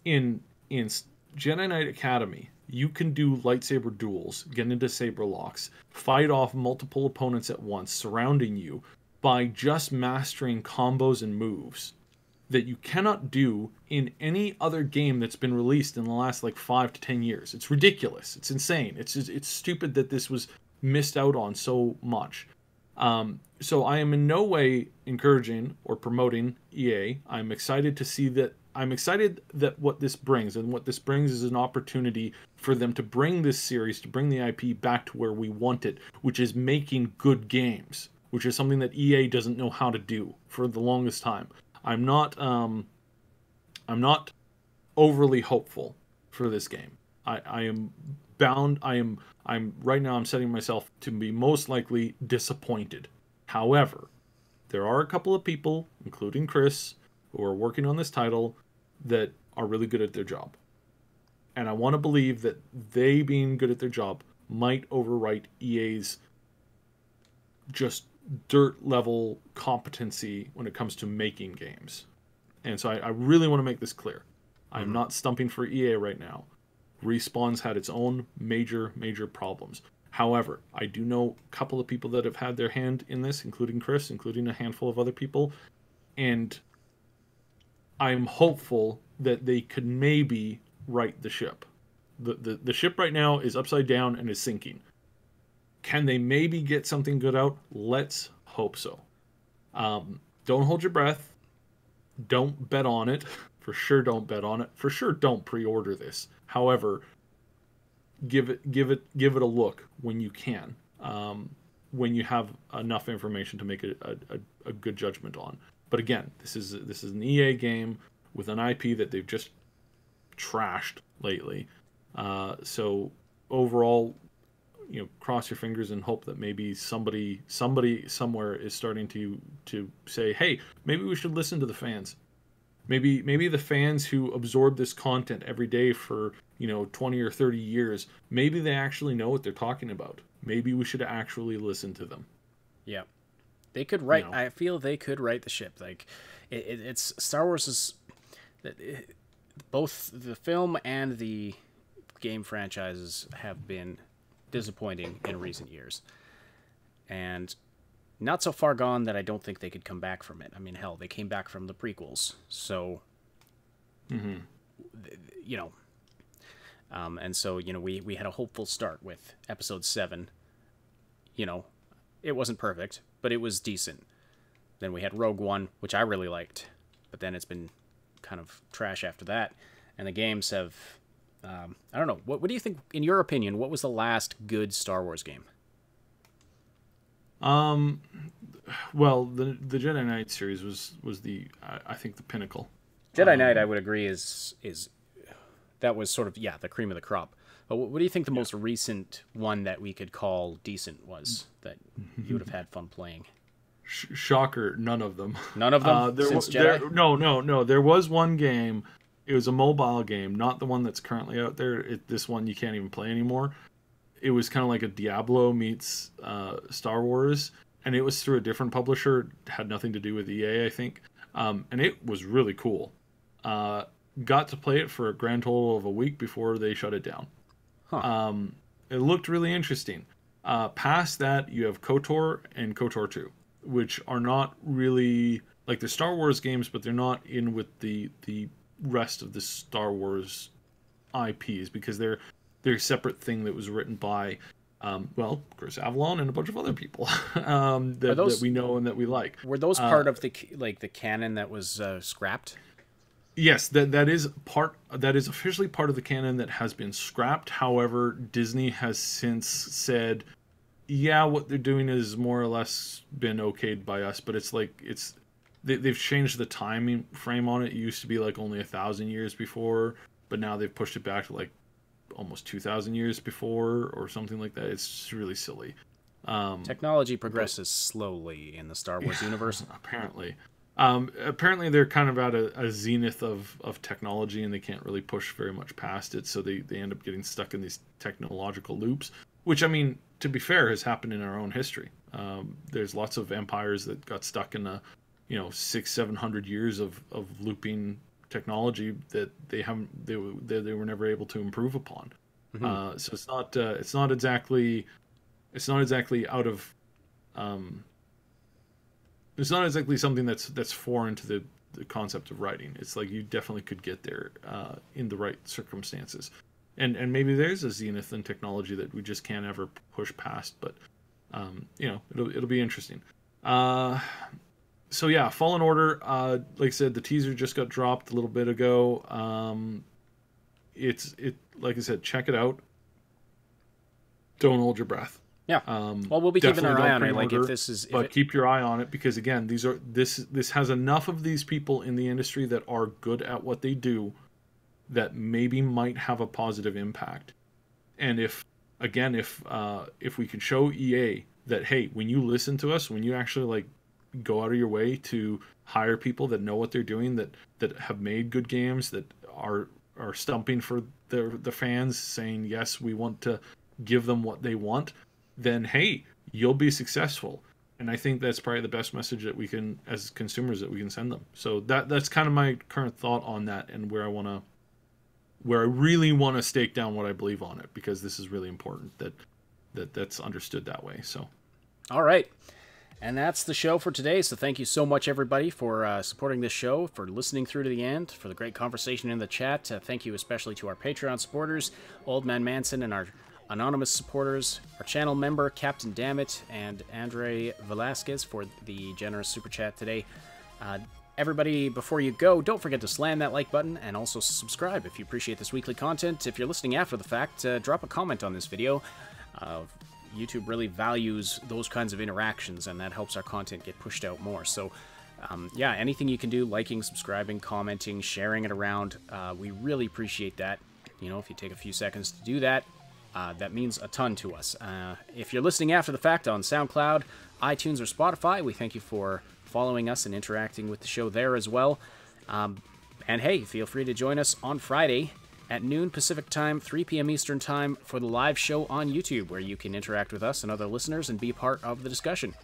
In Jedi Knight Academy, you can do lightsaber duels, get into saber locks, fight off multiple opponents at once surrounding you by just mastering combos and moves that you cannot do in any other game that's been released in the last 5 to 10 years. It's ridiculous. It's insane. It's stupid that this was missed out on so much. So I am in no way encouraging or promoting EA. I'm excited to see that I'm excited that what this brings, and what this brings is an opportunity for them to bring this series, to bring the IP back to where we want it, which is making good games, which is something that EA doesn't know how to do for the longest time. I'm not overly hopeful for this game. I am bound. I'm right now. I'm setting myself to be most likely disappointed. However, there are a couple of people, including Chris, who are working on this title that are really good at their job. And I want to believe that they being good at their job might overwrite EA's just dirt level competency when it comes to making games. And so I really want to make this clear. I'm not stumping for EA right now. Respawn's had its own major problems. However, I do know a couple of people that have had their hand in this, including Chris, including a handful of other people. And I'm hopeful that they could maybe right the ship. The ship right now is upside down and is sinking. Can they maybe get something good out? Let's hope so. Don't hold your breath. Don't bet on it. For sure don't bet on it. For sure don't pre-order this. However, give it a look when you can. When you have enough information to make a good judgment on. But again, this is an EA game with an IP that they've just trashed lately. So overall, cross your fingers and hope that maybe somebody somewhere is starting to say, hey, maybe we should listen to the fans. Maybe the fans who absorb this content every day for 20 or 30 years, maybe they actually know what they're talking about. Maybe we should actually listen to them. Yeah. They could write. I feel they could write the ship. Like, it's Star Wars is both the film and the game franchises have been disappointing in recent years, and not so far gone that I don't think they could come back from it. I mean, hell, they came back from the prequels, so and so we had a hopeful start with Episode 7. It wasn't perfect, but it was decent. Then we had Rogue One, which I really liked, but then it's been kind of trash after that. And the games have, I don't know. What do you think, in your opinion, what was the last good Star Wars game? Well, the Jedi Knight series was the I think the pinnacle. Jedi Knight, I would agree, is that was sort of the cream of the crop. But what do you think the most recent one that we could call decent was that you would have had fun playing? Shocker, none of them. None of them since Jedi? No. There was one game. It was a mobile game, not the one that's currently out there. This one you can't even play anymore. It was kind of like a Diablo meets Star Wars, and it was through a different publisher. It had nothing to do with EA, I think. And it was really cool. Got to play it for a grand total of a week before they shut it down. Huh. It looked really interesting. Past that, you have KOTOR and KOTOR 2, which are not really like they're Star Wars games, but they're not in with the rest of the Star Wars IPs because they're a separate thing that was written by Chris Avellone and a bunch of other people that we know and that we like. Were those part of the canon that was scrapped? Yes, that is officially part of the canon that has been scrapped. However, Disney has since said, what they're doing is more or less been okayed by us, but they've changed the timing frame on it. It used to be like only 1,000 years before, but now they've pushed it back to like almost 2,000 years before or something like that. It's really silly. Technology progresses slowly in the Star Wars universe. Apparently. Apparently they're kind of at a zenith of technology and they can't really push very much past it, so they end up getting stuck in these technological loops, which, I mean, to be fair, has happened in our own history. There's lots of empires that got stuck in 600-700 years of looping technology that they were never able to improve upon. Mm-hmm. So it's not exactly out of it's not exactly something that's foreign to the concept of writing. It's like you definitely could get there in the right circumstances, and maybe there's a zenith in technology that we just can't ever push past. But it'll be interesting. So yeah, Fallen Order. Like I said, the teaser just got dropped a little bit ago. Like I said, check it out. Don't hold your breath. Yeah. Well, we'll be keeping our eye on it. Like keep your eye on it, because again, this has enough of these people in the industry that are good at what they do, that maybe might have a positive impact. And if we can show EA that, hey, when you listen to us, when you actually like go out of your way to hire people that know what they're doing, that have made good games, that are stumping for the fans, saying yes, we want to give them what they want, then hey, you'll be successful. And I think that's probably the best message that we can, as consumers, that we can send them. So that's kind of my current thought on that, and where I really want to stake down what I believe on it, because this is really important that's understood that way. So, all right. And that's the show for today. So thank you so much, everybody, for supporting this show, for listening through to the end, for the great conversation in the chat. Thank you especially to our Patreon supporters, Old Man Manson, and our anonymous supporters, our channel member, Captain Dammit, and Andre Velasquez for the generous super chat today. Everybody, before you go, don't forget to slam that like button and also subscribe if you appreciate this weekly content. If you're listening after the fact, drop a comment on this video. YouTube really values those kinds of interactions, and that helps our content get pushed out more. So, yeah, anything you can do, liking, subscribing, commenting, sharing it around, we really appreciate that. You know, if you take a few seconds to do that, that means a ton to us. If you're listening after the fact on SoundCloud, iTunes, or Spotify, we thank you for following us and interacting with the show there as well. And hey, feel free to join us on Friday at noon Pacific Time, 3 p.m. Eastern Time for the live show on YouTube, where you can interact with us and other listeners and be part of the discussion.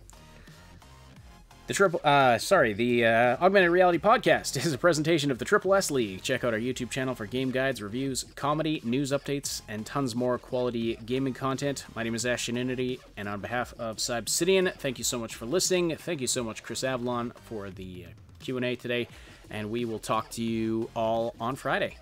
The Augmented Reality Podcast is a presentation of the Triple S League. Check out our YouTube channel for game guides, reviews, comedy, news updates, and tons more quality gaming content. My name is Ashionity, and on behalf of Cybsidian, thank you so much for listening. Thank you so much, Chris Avellone, for the Q&A today, and we will talk to you all on Friday.